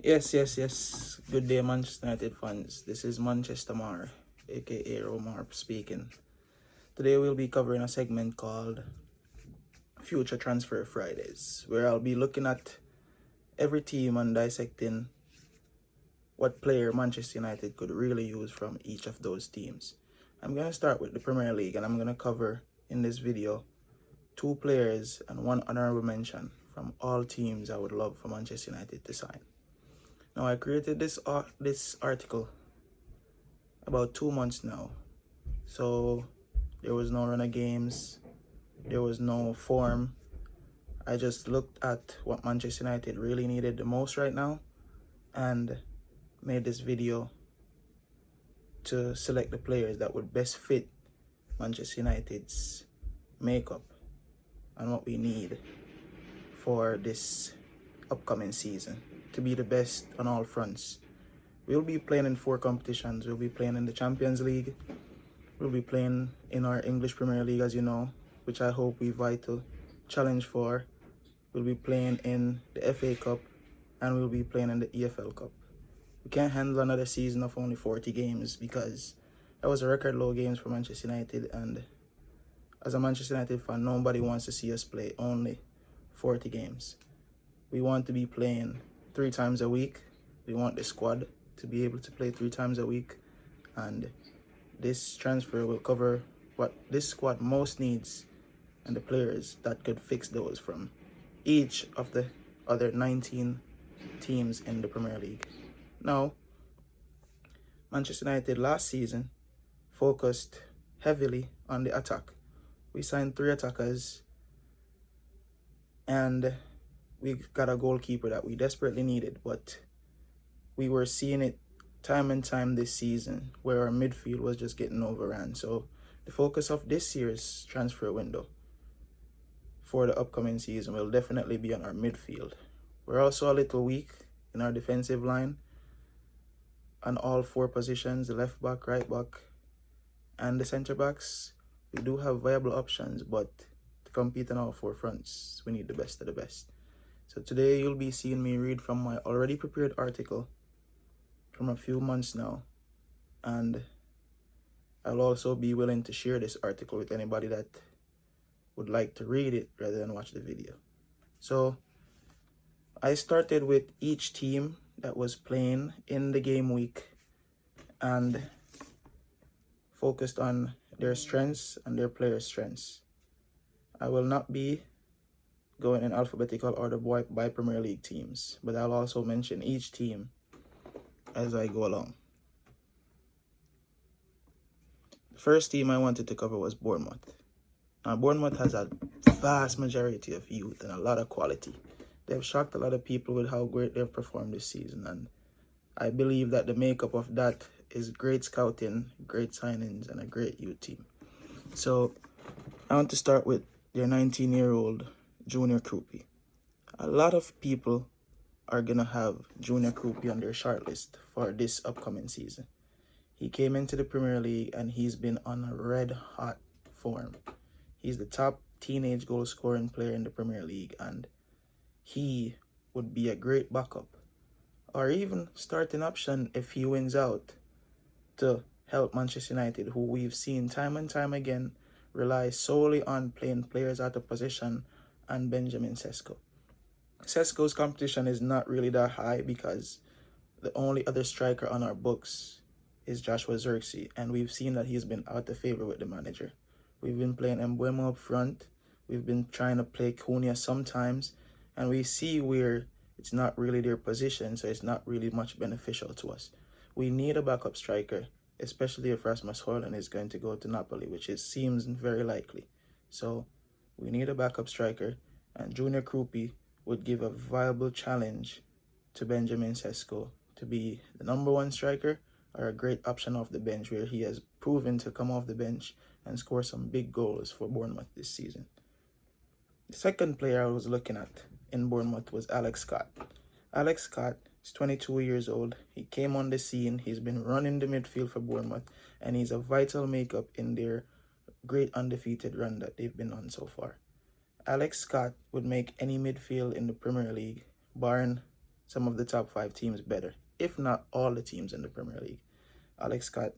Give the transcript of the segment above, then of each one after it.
Yes. Good day, Manchester United fans. This is Manchester Mar, aka Romar speaking. Today we'll be covering a segment called Future Transfer Fridays, where I'll be looking at every team and dissecting what player Manchester United could really use from each of those teams. I'm going to start with the Premier League, and I'm going to cover in this video two players and one honorable mention from all teams I would love for Manchester United to sign. Now, I created this article about 2 months now. So there was no run of games, there was no form. I just looked at what Manchester United really needed the most right now and made this video to select the players that would best fit Manchester United's makeup and what we need for this upcoming season to be the best on all fronts. We'll be playing in 4 competitions. We'll be playing in the Champions League. We'll be playing in our English Premier League, as you know, which I hope we vital challenge for. We'll be playing in the FA Cup, and we'll be playing in the EFL Cup. We can't handle another season of only 40 games because that was a record low games for Manchester United, and as a Manchester United fan, nobody wants to see us play only 40 games. We want to be playing 3 times a week. We want the squad to be able to play 3 times a week, and this transfer will cover what this squad most needs and the players that could fix those from each of the other 19 teams in the Premier League. Now, Manchester United last season focused heavily on the attack. We signed 3 attackers and we got a goalkeeper that we desperately needed, but we were seeing it time and time this season where our midfield was just getting overrun. So the focus of this year's transfer window for the upcoming season will definitely be on our midfield. We're also a little weak in our defensive line on all 4 positions, the left back, right back, and the centre backs. We do have viable options, but to compete on all 4 fronts, we need the best of the best. So today you'll be seeing me read from my already prepared article from a few months now, and I'll also be willing to share this article with anybody that would like to read it rather than watch the video. So I started with each team that was playing in the game week and focused on their strengths and their players' strengths. I will not be going in alphabetical order by Premier League teams, but I'll also mention each team as I go along. The first team I wanted to cover was Bournemouth. Now, Bournemouth has a vast majority of youth and a lot of quality. They've shocked a lot of people with how great they've performed this season, and I believe that the makeup of that is great scouting, great signings, and a great youth team. So I want to start with their 19-year-old Junior Krupi. A lot of people are going to have Junior Krupi on their shortlist for this upcoming season. He came into the Premier League and he's been on a red-hot form. He's the top teenage goal-scoring player in the Premier League, and he would be a great backup or even starting option if he wins out to help Manchester United, who we've seen time and time again rely solely on playing players out of position and Benjamin Sesko. Sesko's competition is not really that high because the only other striker on our books is Joshua Zirkzee, and we've seen that he's been out of favor with the manager. We've been playing Mbeumo up front. We've been trying to play Cunha sometimes, and we see where it's not really their position, so it's not really much beneficial to us. We need a backup striker, especially if Rasmus Højlund is going to go to Napoli, which seems very likely. So we need a backup striker, and Junior Krupi would give a viable challenge to Benjamin Sesko to be the number 1 striker or a great option off the bench, where he has proven to come off the bench and score some big goals for Bournemouth this season. The second player I was looking at in Bournemouth was Alex Scott. Alex Scott is 22 years old. He came on the scene. He's been running the midfield for Bournemouth, and he's a vital makeup in their great undefeated run that they've been on so far. Alex Scott would make any midfield in the Premier League, barring some of the top 5 teams better, if not all the teams in the Premier League. Alex Scott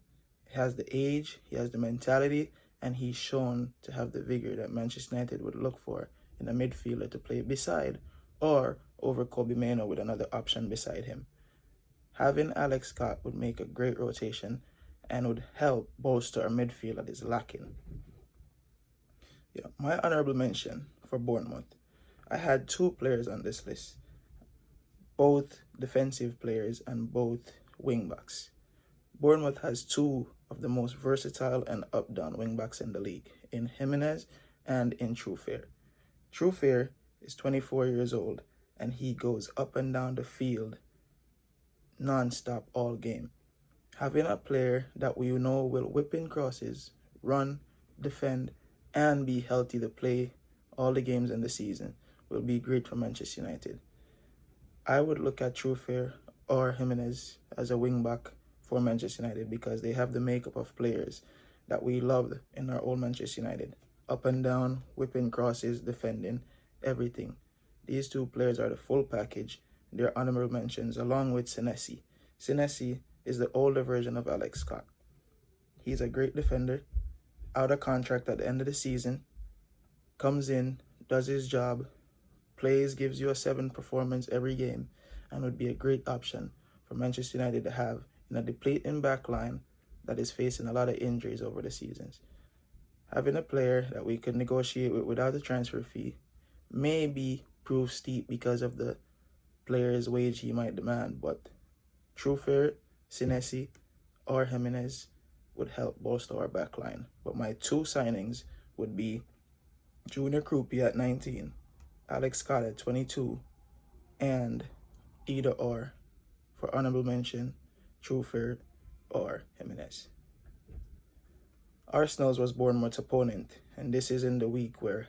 has the age, he has the mentality, and he's shown to have the vigor that Manchester United would look for in a midfielder to play beside or over Kobe Mainoo with another option beside him. Having Alex Scott would make a great rotation and would help bolster our midfield that is lacking. My honorable mention for Bournemouth. I had 2 players on this list, both defensive players and both wing-backs. Bournemouth has 2 of the most versatile and up-down wing-backs in the league, in Jimenez and in Truefair. Truefair is 24 years old, and he goes up and down the field non-stop all game. Having a player that we know will whip in crosses, run, defend, and be healthy to play all the games in the season will be great for Manchester United. I would look at Truefair or Jimenez as a wing-back for Manchester United because they have the makeup of players that we loved in our old Manchester United. Up and down, whipping crosses, defending, everything. These 2 players are the full package. They're honorable mentions along with Senesi. Senesi is the older version of Alex Scott. He's a great defender, out of contract at the end of the season, comes in, does his job, plays, gives you a 7 performance every game, and would be a great option for Manchester United to have in a depleting back line that is facing a lot of injuries over the seasons. Having a player that we could negotiate with without a transfer fee maybe prove steep because of the player's wage he might demand, but Truefair, Senesi, or Jimenez would help bolster our back line. But my 2 signings would be Junior Krupi at 19, Alex Scott at 22, and either or for honorable mention, Truefair or Jimenez. Arsenal's was Bournemouth's opponent, and this is in the week where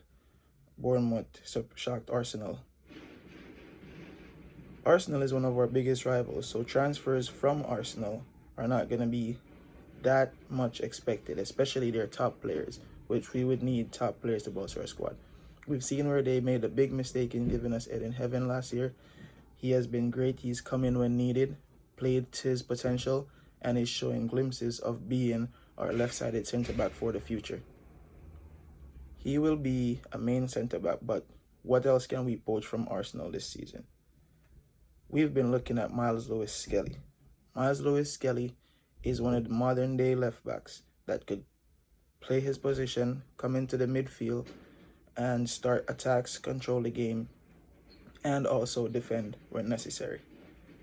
Bournemouth shocked Arsenal. Arsenal is one of our biggest rivals, so transfers from Arsenal are not going to be that much expected, especially their top players, which we would need top players to bolster our squad. We've seen where they made a big mistake in giving us Eden Heaven last year. He has been great. He's come in when needed, played to his potential, and is showing glimpses of being our left-sided centre-back for the future. He will be a main centre-back, but what else can we poach from Arsenal this season? We've been looking at Miles Lewis-Skelly. Miles Lewis-Skelly is one of the modern-day left-backs that could play his position, come into the midfield, and start attacks, control the game, and also defend when necessary.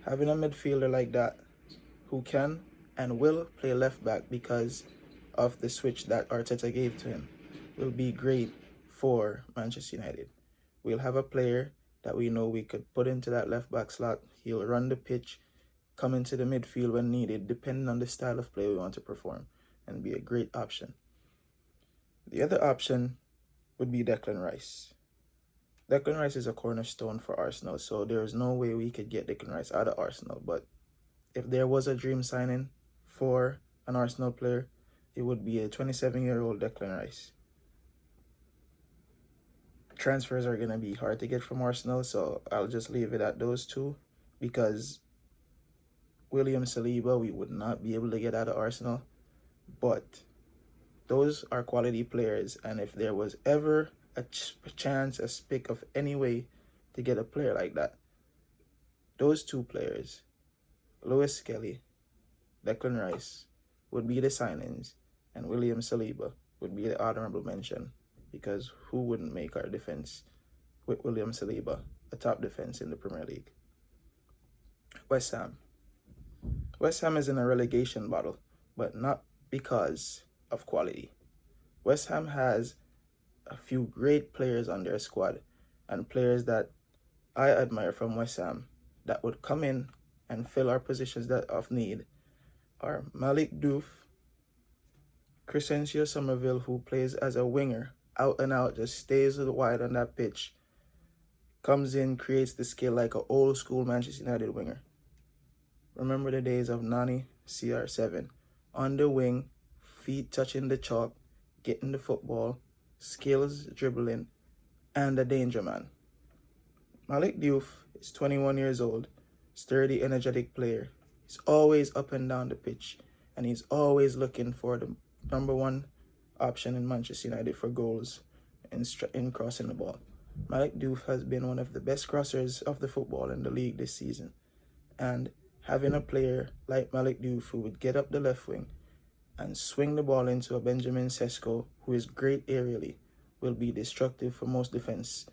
Having a midfielder like that who can and will play left-back because of the switch that Arteta gave to him will be great for Manchester United. We'll have a player that we know we could put into that left-back slot. He'll run the pitch, come into the midfield when needed, depending on the style of play we want to perform, and be a great option. The other option would be Declan Rice. Declan Rice is a cornerstone for Arsenal, so there is no way we could get Declan Rice out of Arsenal. But if there was a dream signing for an Arsenal player, it would be a 27-year-old Declan Rice. Transfers are going to be hard to get from Arsenal, so I'll just leave it at those 2 because William Saliba we would not be able to get out of Arsenal. But those are quality players, and if there was ever a chance, a spick of any way to get a player like that, those 2 players, Lewis-Skelly, Declan Rice, would be the signings, and William Saliba would be the honorable mention, because who wouldn't make our defense with William Saliba a top defense in the Premier League? West Ham. West Ham is in a relegation battle, but not because of quality. West Ham has a few great players on their squad, and players that I admire from West Ham that would come in and fill our positions that of need are Malik Diouf, Crescencio Somerville, who plays as a winger, out and out, just stays wide on that pitch, comes in, creates the skill like an old school Manchester United winger. Remember the days of Nani, CR7, on the wing, feet touching the chalk, getting the football, skills, dribbling, and a danger man. Malik Diouf is 21 years old, sturdy, energetic player. He's always up and down the pitch, and he's always looking for the number one option in Manchester United for goals in crossing the ball. Malik Diouf has been one of the best crossers of the football in the league this season, and having a player like Malik Diouf who would get up the left wing and swing the ball into a Benjamin Sesko who is great aerially will be destructive for most defense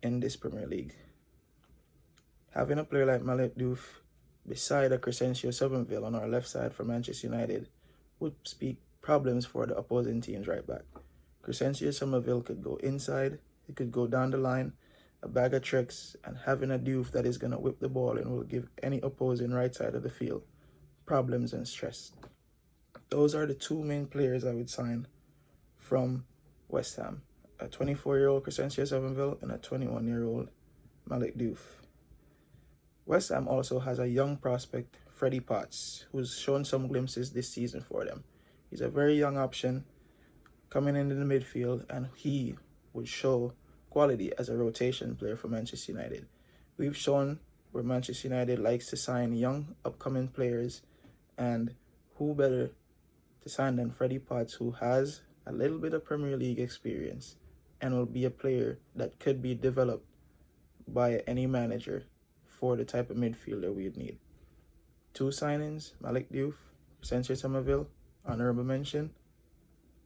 in this Premier League. Having a player like Malik Diouf beside a Crescencio Somerville on our left side for Manchester United would speak problems for the opposing team's right back. Crescencio Somerville could go inside, he could go down the line, a bag of tricks, and having a Diouf that is going to whip the ball and will give any opposing right side of the field problems and stress. Those are the two main players I would sign from West Ham. A 24-year-old Crescencio Somerville and a 21-year-old Malik Diouf. West Ham also has a young prospect, Freddie Potts, who's shown some glimpses this season for them. He's a very young option coming into the midfield, and he would show quality as a rotation player for Manchester United. We've shown where Manchester United likes to sign young upcoming players, and who better to sign than Freddie Potts, who has a little bit of Premier League experience and will be a player that could be developed by any manager for the type of midfielder we'd need. Two signings, Malik Diouf, Crescencio Somerville, honorable mention,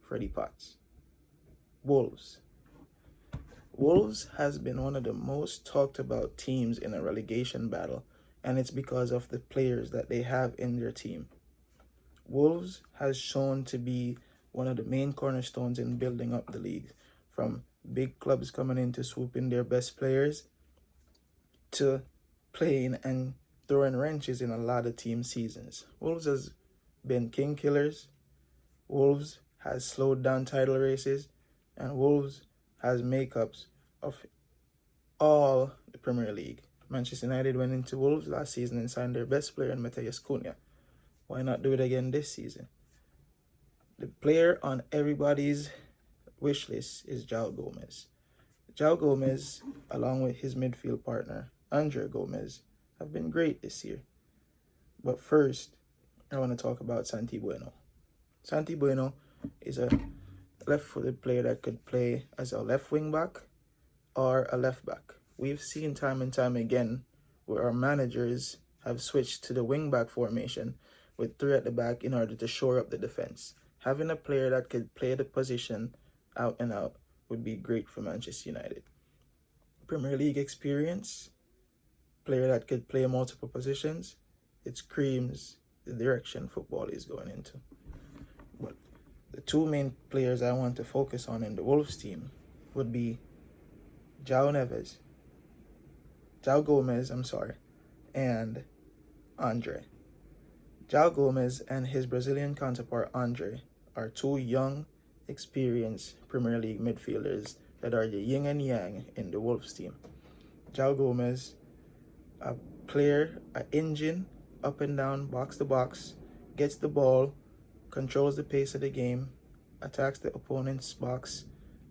Freddie Potts. Wolves. Wolves has been one of the most talked about teams in a relegation battle, and it's because of the players that they have in their team. Wolves has shown to be one of the main cornerstones in building up the league, from big clubs coming in to swoop in their best players to playing and throwing wrenches in a lot of team seasons. Wolves has been king killers. Wolves has slowed down title races, and Wolves has makeups of all the Premier League. Manchester United went into Wolves last season and signed their best player in Matheus Cunha. Why not do it again this season? The player on everybody's wish list is João Gomez. João Gomez, along with his midfield partner, Andre Gomez, have been great this year. But first, I want to talk about Santi Bueno. Santi Bueno is a left-footed player that could play as a left wing back or a left back. We've seen time and time again where our managers have switched to the wing back formation with three at the back in order to shore up the defense. Having a player that could play the position out and out would be great for Manchester United. Premier League experience, player that could play multiple positions, it screams the direction football is going into. But the two main players I want to focus on in the Wolves team would be João Gomez, and Andre. João Gomez and his Brazilian counterpart Andre are two young, experienced Premier League midfielders that are the yin and yang in the Wolves team. João Gomez, a player, an engine, up and down, box to box, gets the ball, controls the pace of the game, attacks the opponent's box.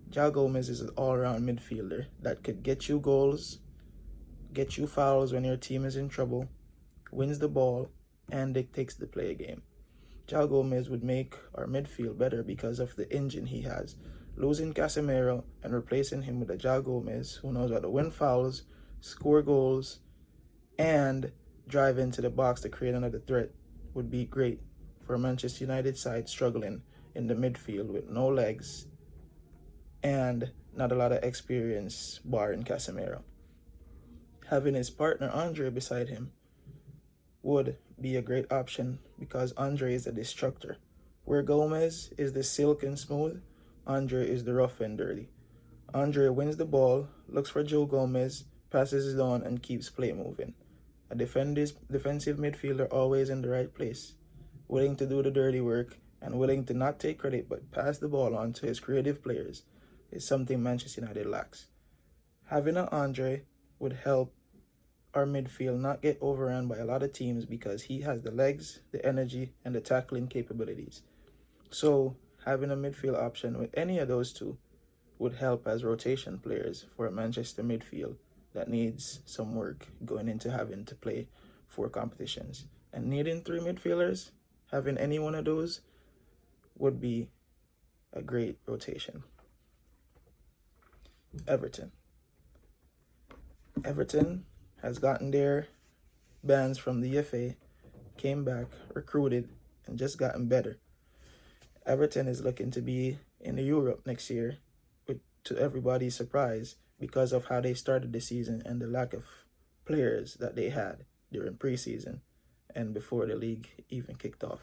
João Gomez is an all-around midfielder that could get you goals, get you fouls when your team is in trouble, wins the ball, and dictates the play game. João Gomez would make our midfield better because of the engine he has. Losing Casemiro and replacing him with a João Gomez who knows how to win fouls, score goals, and drive into the box to create another threat would be great for a Manchester United side struggling in the midfield with no legs and not a lot of experience barring Casemiro. Having his partner Andre beside him would be a great option because Andre is a destructor. Where Gomez is the silk and smooth, Andre is the rough and dirty. Andre wins the ball, looks for João Gomez, passes it on, and keeps play moving. A defensive midfielder always in the right place, willing to do the dirty work and willing to not take credit but pass the ball on to his creative players is something Manchester United lacks. Having an Andre would help our midfield not get overrun by a lot of teams because he has the legs, the energy, and the tackling capabilities. So having a midfield option with any of those two would help as rotation players for a Manchester midfield that needs some work going into having to play 4 competitions. And needing 3 midfielders, having any one of those would be a great rotation. Everton. Everton has gotten their bans from the FA, came back, recruited, and just gotten better. Everton is looking to be in the Europe next year, to everybody's surprise, because of how they started the season and the lack of players that they had during preseason and before the league even kicked off.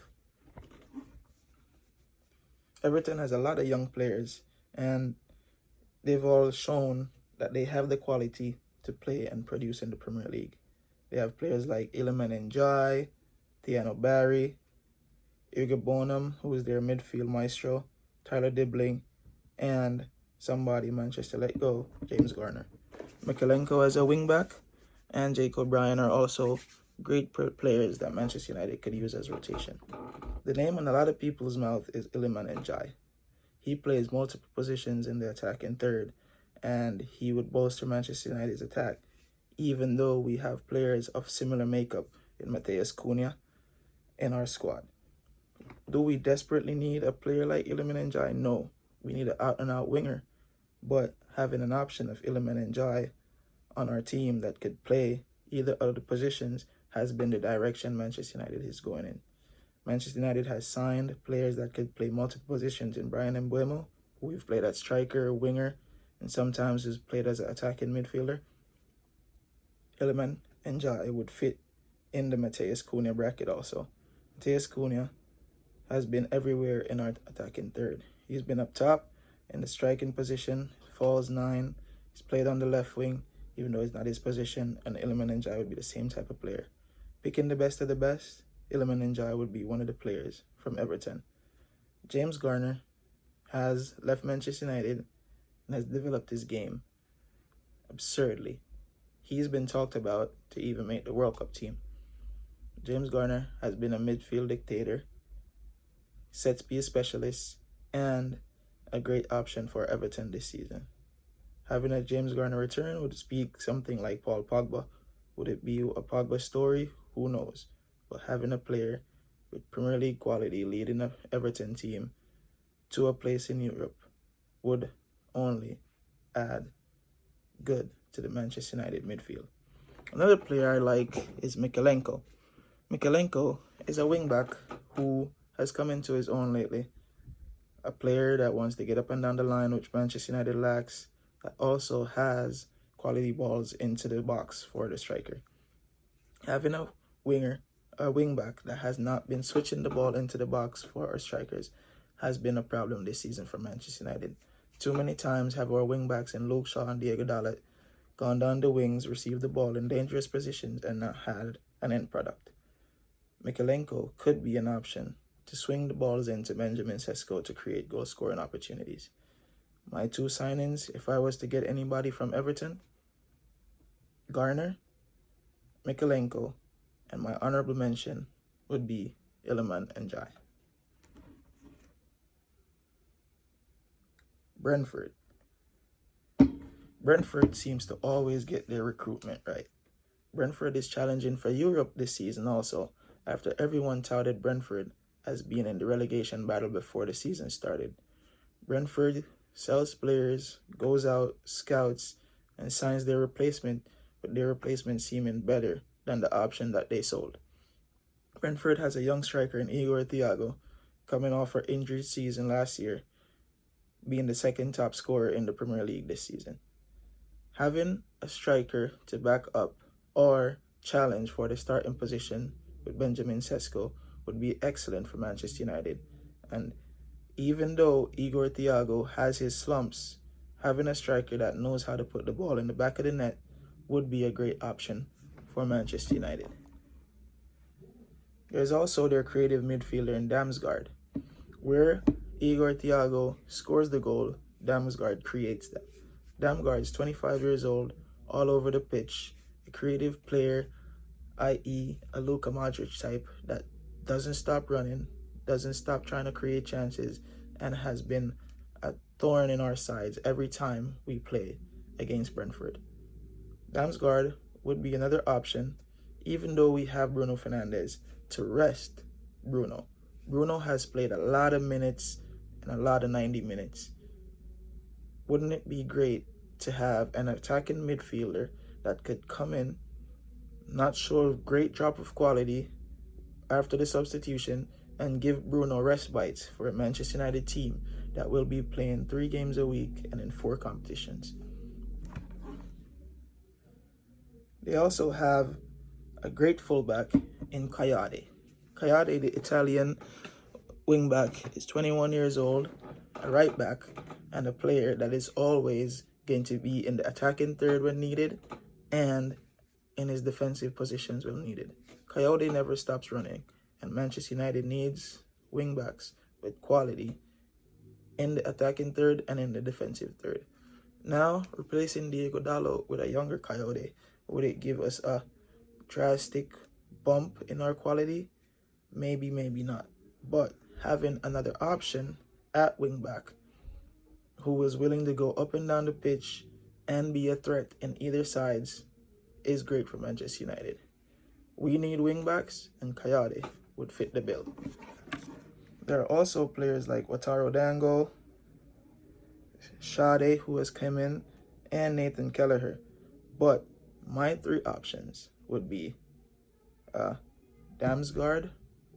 Everton has a lot of young players, and they've all shown that they have the quality to play and produce in the Premier League. They have players like Iliman Ndiaye, Tiano Barry, Ugo Bonham, who is their midfield maestro, Tyler Dibling, and somebody Manchester let go, James Garner. Mykolenko as a wingback and Jake O'Brien are also great players that Manchester United could use as rotation. The name on a lot of people's mouth is Iliman Ndiaye. He plays multiple positions in the attack in third, and he would bolster Manchester United's attack, even though we have players of similar makeup in Matheus Cunha in our squad. Do we desperately need a player like Iliman Ndiaye? No. We need an out-and-out winger. But having an option of Iliman Ndiaye on our team that could play either of the positions has been the direction Manchester United is going in. Manchester United has signed players that could play multiple positions in Brian Mbeumo, who we've played at striker, winger, and sometimes has played as an attacking midfielder. Iliman Ndiaye would fit in the Matheus Cunha bracket also. Matheus Cunha has been everywhere in our attacking third. He's been up top in the striking position, falls 9. He's played on the left wing, even though it's not his position, and Iliman Ndiaye would be the same type of player. Picking the best of the best, Iliman Ndiaye would be one of the players from Everton. James Garner has left Manchester United and has developed his game absurdly. He's been talked about to even make the World Cup team. James Garner has been a midfield dictator, set piece specialist, and a great option for Everton this season. Having a James Garner return would speak something like Paul Pogba. Would it be a Pogba story? Who knows? But having a player with Premier League quality leading an Everton team to a place in Europe would only add good to the Manchester United midfield. Another player I like is Mykolenko. Mykolenko is a wingback who has come into his own lately. A player that wants to get up and down the line, which Manchester United lacks, that also has quality balls into the box for the striker. Having a wingback that has not been switching the ball into the box for our strikers has been a problem this season for Manchester United. Too many times have our wingbacks in Luke Shaw and Diego Dalot gone down the wings, received the ball in dangerous positions, and not had an end product. Mykolenko could be an option to swing the balls into Benjamin Sesko to create goal-scoring opportunities. My 2 signings, if I was to get anybody from Everton, Garner, Mykolenko, and my honorable mention would be Iliman Ndiaye. Brentford. Brentford seems to always get their recruitment right. Brentford is challenging for Europe this season also, after everyone touted Brentford as being in the relegation battle before the season started. Brentford sells players, goes out, scouts, and signs their replacement, with their replacement seeming better than the option that they sold. Brentford has a young striker in Igor Thiago, coming off her injured season last year, being the second top scorer in the Premier League this season. Having a striker to back up or challenge for the starting position with Benjamin Sesko would be excellent for Manchester United. And even though Igor Thiago has his slumps, having a striker that knows how to put the ball in the back of the net would be a great option for Manchester United. There's also their creative midfielder in Damsgaard. Where Igor Thiago scores the goal, Damsgaard creates that. Damsgaard is 25 years old, all over the pitch, a creative player, i.e. a Luka Modric type that doesn't stop running, doesn't stop trying to create chances, and has been a thorn in our sides every time we play against Brentford. Damsgaard would be another option, even though we have Bruno Fernandes to rest Bruno. Bruno has played a lot of minutes and a lot of 90 minutes. Wouldn't it be great to have an attacking midfielder that could come in, not show a great drop of quality after the substitution, and give Bruno respites for a Manchester United team that will be playing 3 games a week and in 4 competitions. They also have a great fullback in Coyote. Coyote, the Italian wingback, is 21 years old, a right back, and a player that is always going to be in the attacking third when needed and in his defensive positions when needed. Coyote never stops running, and Manchester United needs wingbacks with quality in the attacking third and in the defensive third. Now, replacing Diego Dallo with a younger Coyote, would it give us a drastic bump in our quality? Maybe, maybe not. But having another option at wingback who is willing to go up and down the pitch and be a threat in either sides is great for Manchester United. We need wingbacks, and Coyote would fit the bill. There are also players like Wataru Dango, Sade, who has come in, and Nathan Kelleher. But my 3 options would be Damsgaard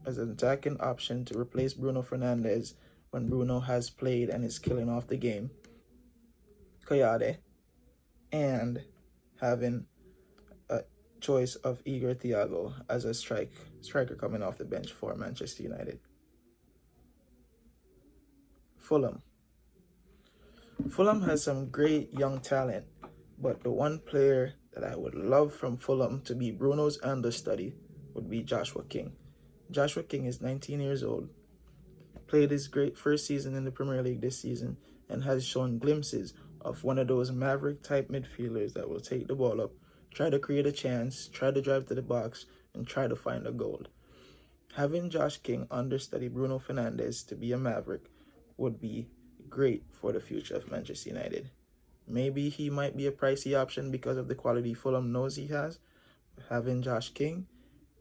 as an attacking option to replace Bruno Fernandes when Bruno has played and is killing off the game, Coyote, and having a choice of Igor Thiago as a striker coming off the bench for Manchester United. Fulham. Fulham has some great young talent, but the one player that I would love from Fulham to be Bruno's understudy would be Joshua King. Joshua King is 19 years old, played his great first season in the Premier League this season, and has shown glimpses of one of those maverick-type midfielders that will take the ball up, try to create a chance, try to drive to the box, and try to find a goal. Having Josh King understudy Bruno Fernandes to be a maverick would be great for the future of Manchester United. Maybe he might be a pricey option because of the quality Fulham knows he has. Having Josh King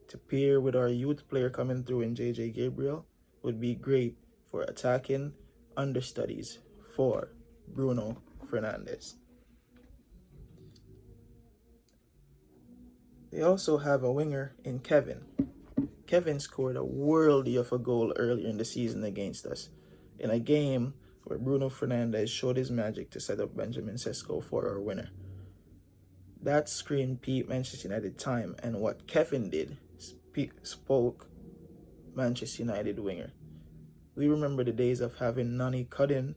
to pair with our youth player coming through in JJ Gabriel would be great for attacking understudies for Bruno Fernandes. They also have a winger in Kevin. Kevin scored a worldie of a goal earlier in the season against us in a game where Bruno Fernandes showed his magic to set up Benjamin Sesko for our winner. That screamed peak Manchester United time, and what Kevin did spoke Manchester United winger. We remember the days of having Nani Cudden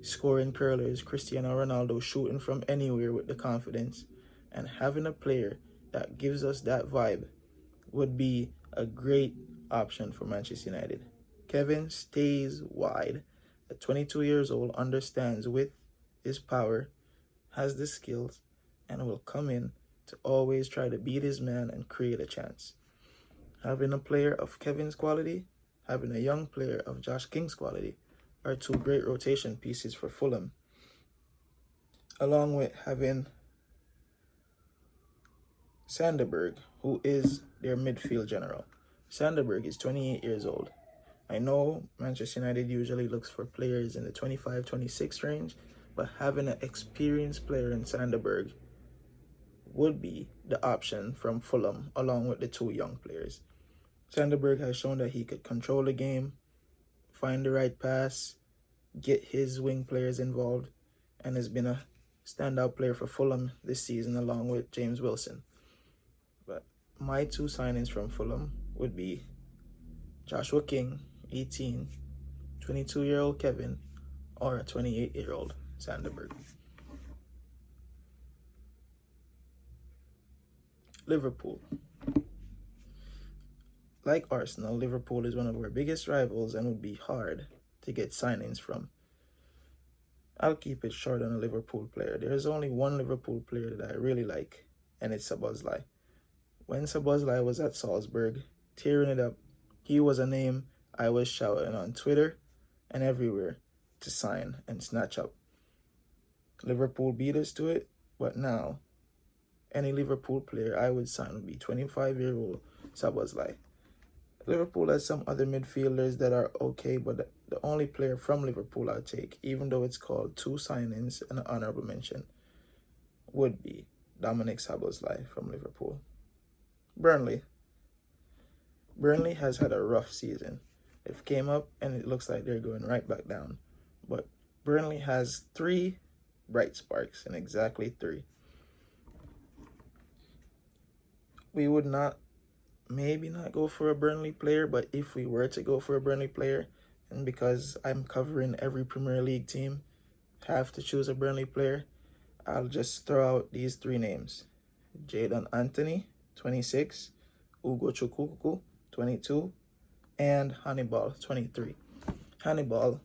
scoring curlers, Cristiano Ronaldo shooting from anywhere with the confidence, and having a player that gives us that vibe would be a great option for Manchester United. Kevin stays wide. At 22 years old, understands width is power, has the skills, and will come in to always try to beat his man and create a chance. Having a player of Kevin's quality, having a young player of Josh King's quality are 2 great rotation pieces for Fulham, along with having Sanderberg, who is their midfield general. Sanderberg is 28 years old. I know Manchester United usually looks for players in the 25-26 range, but having an experienced player in Sanderberg would be the option from Fulham along with the 2 young players. Sanderberg has shown that he could control the game, find the right pass, get his wing players involved, and has been a standout player for Fulham this season along with James Wilson. But my 2 signings from Fulham would be Joshua King, 18, 22-year-old Kevin, or a 28-year-old Sanderberg. Liverpool. Like Arsenal, Liverpool is one of our biggest rivals and would be hard to get signings from. I'll keep it short on a Liverpool player. There is only one Liverpool player that I really like, and it's Szoboszlai. When Szoboszlai was at Salzburg, tearing it up, he was a name I was shouting on Twitter and everywhere to sign and snatch up. Liverpool beat us to it, but now any Liverpool player I would sign would be 25-year-old Szoboszlai. Liverpool has some other midfielders that are okay, but the only player from Liverpool I'd take, even though it's called two signings and an honorable mention, would be Dominic Szoboszlai from Liverpool. Burnley. Burnley has had a rough season. It came up and it looks like they're going right back down. But Burnley has 3 bright sparks, and exactly 3. We would maybe not go for a Burnley player, but if we were to go for a Burnley player, and because I'm covering every Premier League team, have to choose a Burnley player, I'll just throw out these 3 names. Jadon Anthony, 26, Ugo Chukwuku, 22, and Hannibal, 23. Hannibal,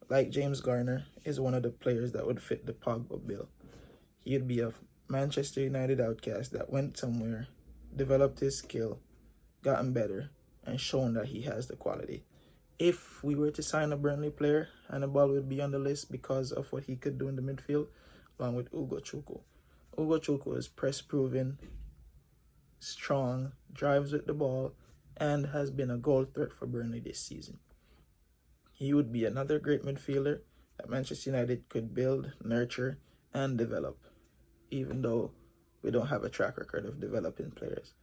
like James Garner, is one of the players that would fit the Pogba bill. He'd be a Manchester United outcast that went somewhere, developed his skill, gotten better, and shown that he has the quality. If we were to sign a Burnley player, Hannibal would be on the list because of what he could do in the midfield, along with Ugo Chukwu. Ugo Chukwu is press-proven, strong, drives with the ball, and has been a goal threat for Burnley this season. He would be another great midfielder that Manchester United could build, nurture, and develop, even though we don't have a track record of developing players.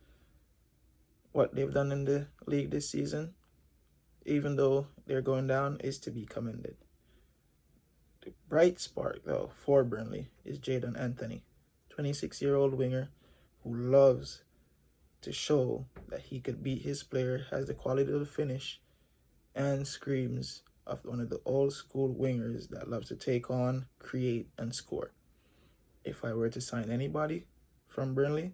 What they've done in the league this season, even though they're going down, is to be commended. The bright spark, though, for Burnley is Jadon Anthony, 26-year-old winger who loves to show that he could beat his player, has the quality to finish, and screams of one of the old school wingers that loves to take on, create, and score. If I were to sign anybody from Burnley,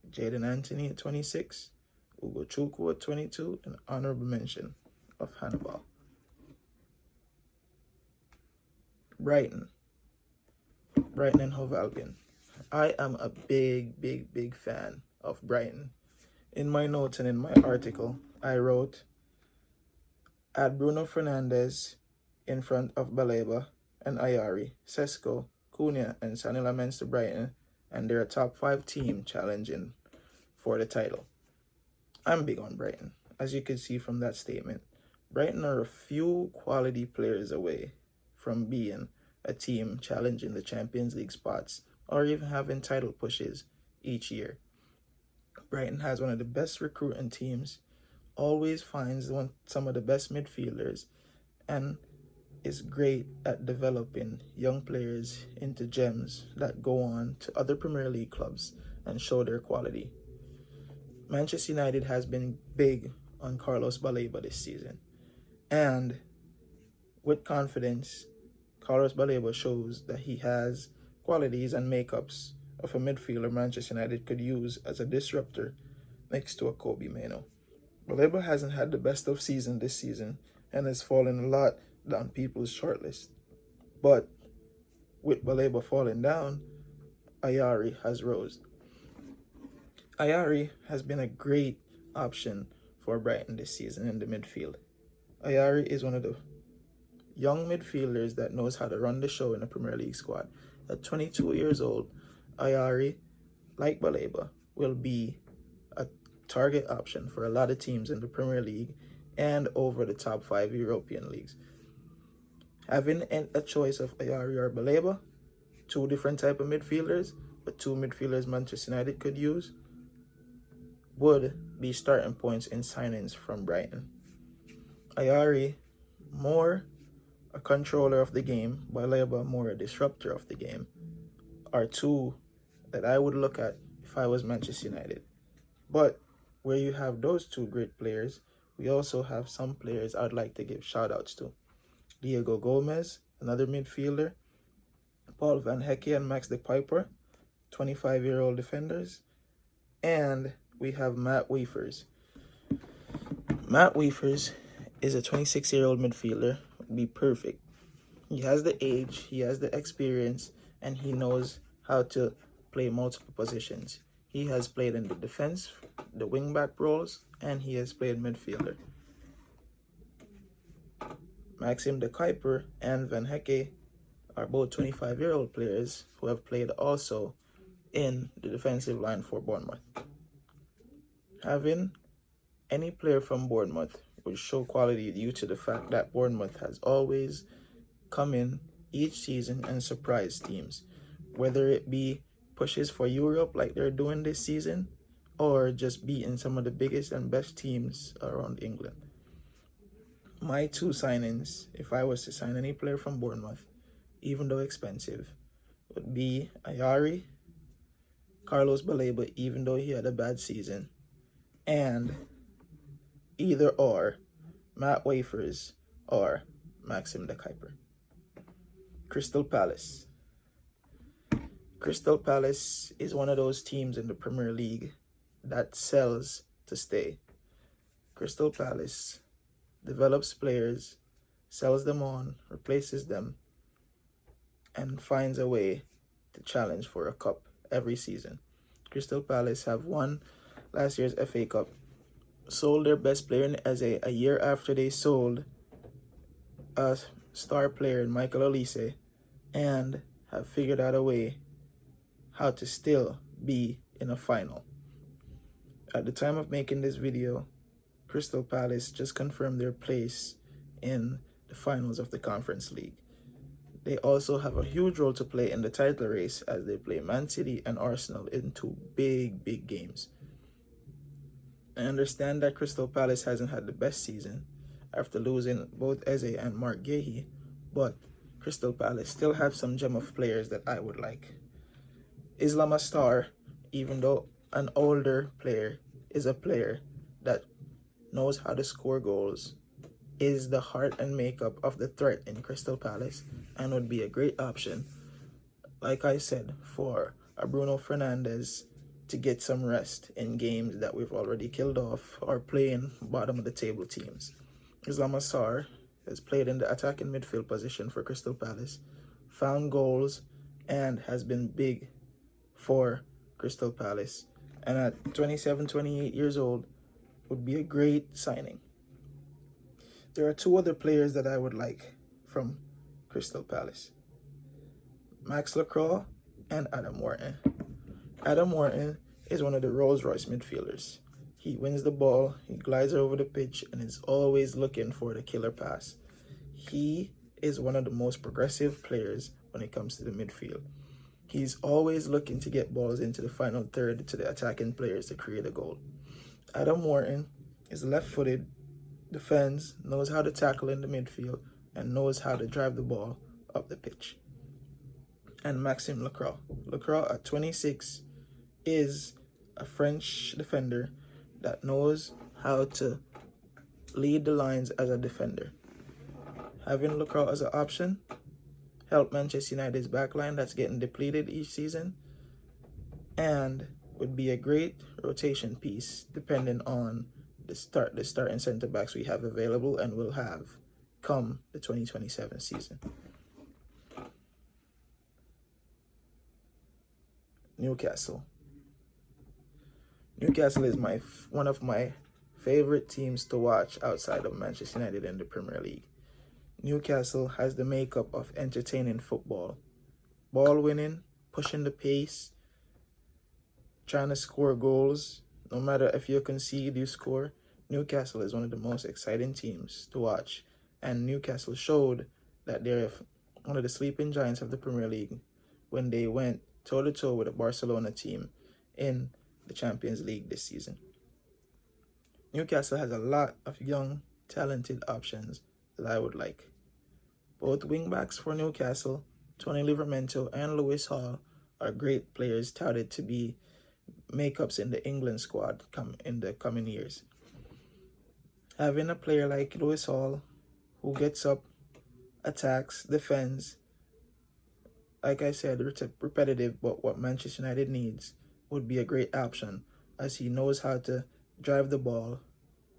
Jadon Anthony at 26, Ugo Chukwu at 22, and honorable mention of Hannibal. Brighton and Hove Albion. I am a big fan of Brighton. In my notes and in my article, I wrote, add Bruno Fernandes in front of Baleba and Ayari, Sesko, Cunha, and Sonny Lamens to Brighton, and they're a top 5 team challenging for the title. I'm big on Brighton. As you can see from that statement, Brighton are a few quality players away from being a team challenging the Champions League spots or even having title pushes each year. Brighton has one of the best recruiting teams, always finds some of the best midfielders, and is great at developing young players into gems that go on to other Premier League clubs and show their quality. Manchester United has been big on Carlos Baleba this season, and with confidence, Carlos Baleba shows that he has qualities and makeups of a midfielder Manchester United could use as a disruptor next to a Kobe Mainoo. Baleba hasn't had the best of season this season and has fallen a lot down people's shortlist. But with Baleba falling down, Ayari has rose. Ayari has been a great option for Brighton this season in the midfield. Ayari is one of the young midfielders that knows how to run the show in a Premier League squad. At 22 years old, Ayari, like Baleba, will be a target option for a lot of teams in the Premier League and over the top 5 European leagues. Having a choice of Ayari or Baleba, 2 different type of midfielders, but 2 midfielders Manchester United could use, would be starting points in signings from Brighton. Ayari, more a controller of the game, Baleba more a disruptor of the game, are 2 that I would look at if I was Manchester United. But where you have those 2 great players, we also have some players I'd like to give shout-outs to. Diego Gomez, another midfielder, Paul Van Hecke and Max de Piper, 25-year-old defenders, and we have Matt Weifers. Matt Weifers is a 26-year-old midfielder, would be perfect. He has the age, he has the experience, and he knows how to play multiple positions. He has played in the defense, the wing-back roles, and he has played midfielder. Maxim de Kuiper and Van Hecke are both 25-year-old players who have played also in the defensive line for Bournemouth. Having any player from Bournemouth would show quality due to the fact that Bournemouth has always come in each season and surprise teams, whether it be pushes for Europe like they're doing this season or just beating some of the biggest and best teams around England. My two signings, if I was to sign any player from Bournemouth, even though expensive, would be Ayari, Carlos Baleba, even though he had a bad season, and either or Matt Wafers or Maxim de Kuiper. Crystal Palace. Crystal Palace is one of those teams in the Premier League that sells to stay. Crystal Palace develops players, sells them on, replaces them, and finds a way to challenge for a cup every season. Crystal Palace have won last year's FA Cup, sold their best player in Eze a year after they sold a star player in Michael Olise, and have figured out a way how to still be in a final. At the time of making this video, Crystal Palace just confirmed their place in the finals of the Conference League. They also have a huge role to play in the title race as they play Man City and Arsenal in two big games. I understand that Crystal Palace hasn't had the best season after losing both Eze and Mark Guéhi, but Crystal Palace still have some gem of players that I would like. Islam Astar, even though an older player, is a player that knows how to score goals, is the heart and makeup of the threat in Crystal Palace, and would be a great option, like I said, for a Bruno Fernandes to get some rest in games that we've already killed off or playing bottom of the table teams. Islam Assar has played in the attacking midfield position for Crystal Palace, found goals, and has been big for Crystal Palace, and at 27, 28 years old would be a great signing. There are two other players that I would like from Crystal Palace: Max Lacroix and Adam Wharton. Adam Wharton is one of the Rolls-Royce midfielders. He wins the ball, he glides over the pitch, and is always looking for the killer pass. He is one of the most progressive players when it comes to the midfield. He's always looking to get balls into the final third to the attacking players to create a goal. Adam Wharton is left-footed, defends, knows how to tackle in the midfield, and knows how to drive the ball up the pitch. And Maxime Lacroix. Lacroix at 26 is a French defender that knows how to lead the lines as a defender. Having Lacroix as an option help Manchester United's backline that's getting depleted each season, and would be a great rotation piece depending on the starting centre backs we have available and will have come the 2027 season. Newcastle. Newcastle is one of my favorite teams to watch outside of Manchester United in the Premier League. Newcastle has the makeup of entertaining football. Ball winning, pushing the pace, trying to score goals. No matter if you concede, you score. Newcastle is one of the most exciting teams to watch. And Newcastle showed that they're one of the sleeping giants of the Premier League when they went toe-to-toe with a Barcelona team in the Champions League this season. Newcastle has a lot of young, talented options that I would like. Both wingbacks for Newcastle, Tony Livramento and Lewis Hall, are great players touted to be makeups in the England squad in the coming years. Having a player like Lewis Hall who gets up, attacks, defends, like I said, repetitive, but what Manchester United needs, would be a great option, as he knows how to drive the ball,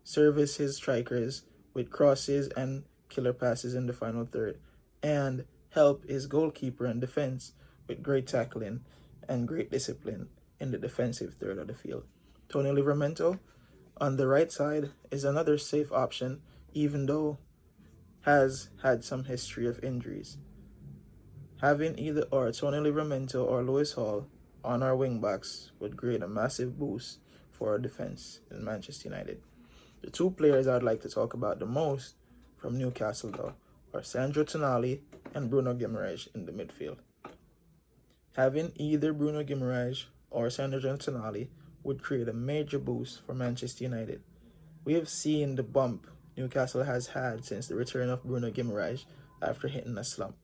service his strikers with crosses and killer passes in the final third, and help his goalkeeper and defense with great tackling and great discipline in the defensive third of the field. Tony Livramento on the right side is another safe option, even though has had some history of injuries. Having either or Tony Livramento or Lewis Hall on our wing backs would create a massive boost for our defense in Manchester United. The two players I'd like to talk about the most from Newcastle, though, are Sandro Tonali and Bruno Guimaraes in the midfield. Having either Bruno Guimaraes or Sandro Tonali would create a major boost for Manchester United. We have seen the bump Newcastle has had since the return of Bruno Guimaraes after hitting a slump.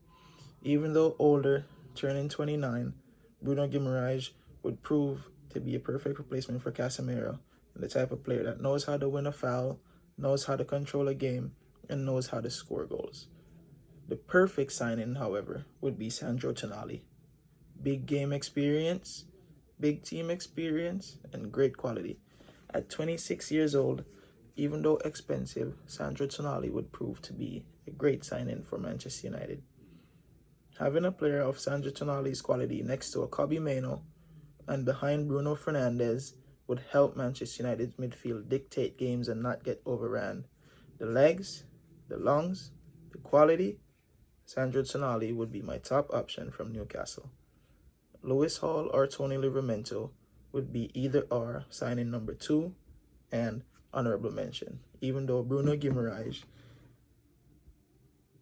Even though older, turning 29, Bruno Guimaraes would prove to be a perfect replacement for Casemiro, and the type of player that knows how to win a foul, knows how to control a game, and knows how to score goals. The perfect signing, however, would be Sandro Tonali. Big game experience, big team experience, and great quality. At 26 years old, even though expensive, Sandro Tonali would prove to be a great signing for Manchester United. Having a player of Sandro Tonali's quality next to a Kobbie Mainoo and behind Bruno Fernandes would help Manchester United's midfield dictate games and not get overran. The legs, the lungs, the quality, Sandro Tonali would be my top option from Newcastle. Lewis Hall or Tony Livramento would be either or signing number 2 and honorable mention, even though Bruno Guimaraes,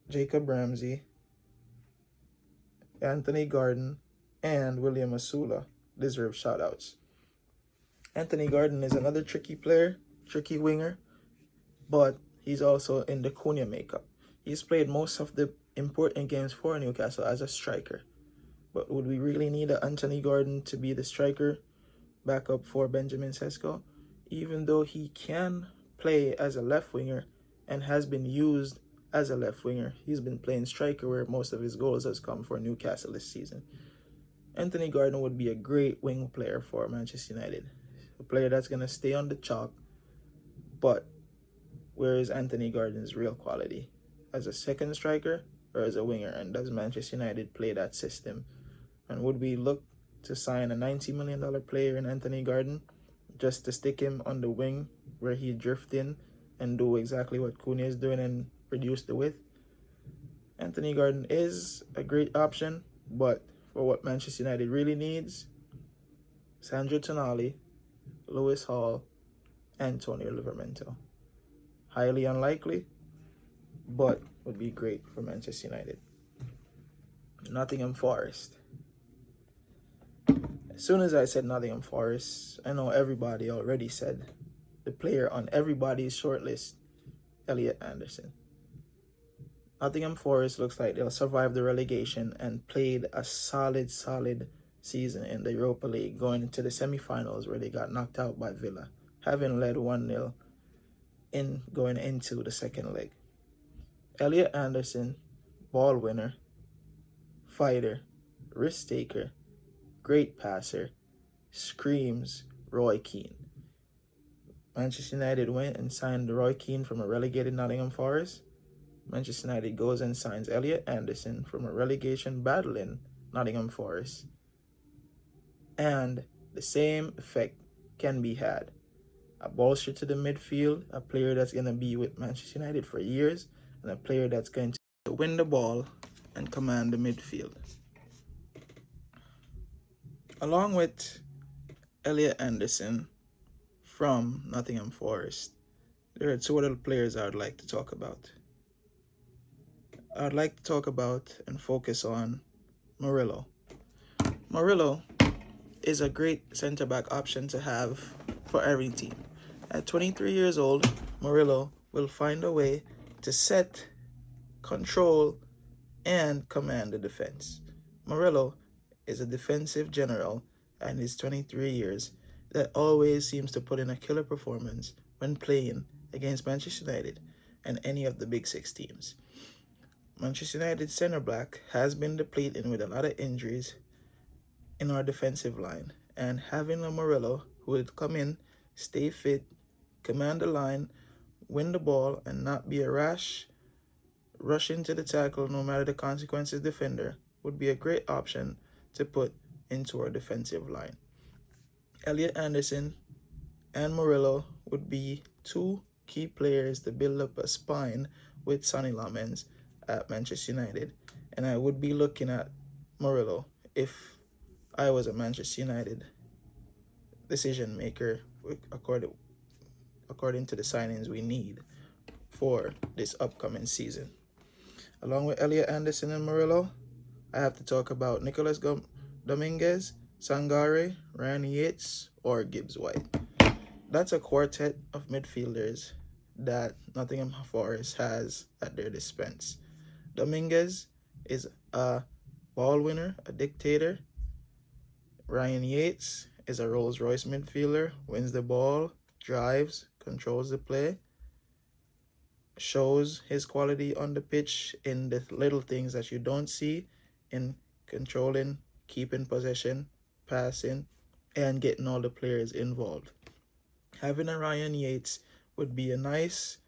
Jacob Ramsey, Anthony Gordon, and William Asula deserve shoutouts. Anthony Gordon is another tricky player, tricky winger, but he's also in the Cunha makeup. He's played most of the important games for Newcastle as a striker. But would we really need Anthony Gordon to be the striker backup for Benjamin Sesko? Even though he can play as a left winger and has been used as a left winger, he's been playing striker where most of his goals has come for Newcastle this season. Anthony Gordon would be a great wing player for Manchester United. A player that's going to stay on the chalk, but where is Anthony Gordon's real quality? As a second striker or as a winger? And does Manchester United play that system? And would we look to sign a $90 million player in Anthony Gordon just to stick him on the wing where he drift in and do exactly what Cunha is doing and reduce the width? Anthony Gordon is a great option, but for what Manchester United really needs, Sandro Tonali, Lewis Hall, and Tony Livramento. Highly unlikely, but would be great for Manchester United. Nottingham Forest. As soon as I said Nottingham Forest, I know everybody already said the player on everybody's shortlist, Elliot Anderson. Nottingham Forest looks like they'll survive the relegation and played a solid season in the Europa League, going into the semi-finals where they got knocked out by Villa, having led 1-0 in going into the second leg. Elliot Anderson, ball winner, fighter, risk taker, great passer, screams Roy Keane. Manchester United went and signed Roy Keane from a relegated Nottingham Forest. Manchester United goes and signs Elliot Anderson from a relegation battling Nottingham Forest. And the same effect can be had. A bolster to the midfield, a player that's going to be with Manchester United for years, and a player that's going to win the ball and command the midfield. Along with Elliot Anderson from Nottingham Forest, there are two other players I would like to talk about. I'd like to talk about and focus on Murillo. Murillo is a great centre-back option to have for every team. At 23 years old, Murillo will find a way to set, control, and command the defense. Murillo is a defensive general and is 23 years that always seems to put in a killer performance when playing against Manchester United and any of the big six teams. Manchester United's centre-back has been depleted with a lot of injuries in our defensive line, and having a Murillo who would come in, stay fit, command the line, win the ball, and not be a rush into the tackle no matter the consequences defender would be a great option to put into our defensive line. Elliot Anderson and Murillo would be two key players to build up a spine with Sonny Lamens at Manchester United, and I would be looking at Murillo if I was a Manchester United decision maker according to the signings we need for this upcoming season. Along with Elliot Anderson and Murillo, I have to talk about Nicholas Dominguez, Sangare, Ryan Yates, or Gibbs White. That's a quartet of midfielders that Nottingham Forest has at their dispense. Dominguez is a ball winner, a dictator. Ryan Yates is a Rolls-Royce midfielder, wins the ball, drives, controls the play, shows his quality on the pitch in the little things that you don't see in controlling, keeping possession, passing, and getting all the players involved. Having a Ryan Yates would be a nice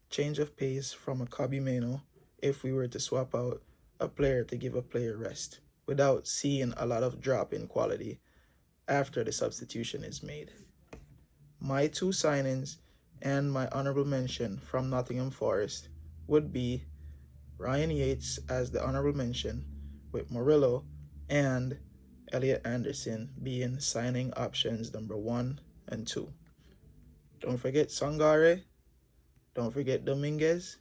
change of pace from a Kobbie Mainoo if we were to swap out a player to give a player rest without seeing a lot of drop in quality after the substitution is made. My two signings and my honorable mention from Nottingham Forest would be Ryan Yates as the honorable mention, with Murillo and Elliot Anderson being signing options number 1 and 2. Don't forget Sangare, don't forget Dominguez,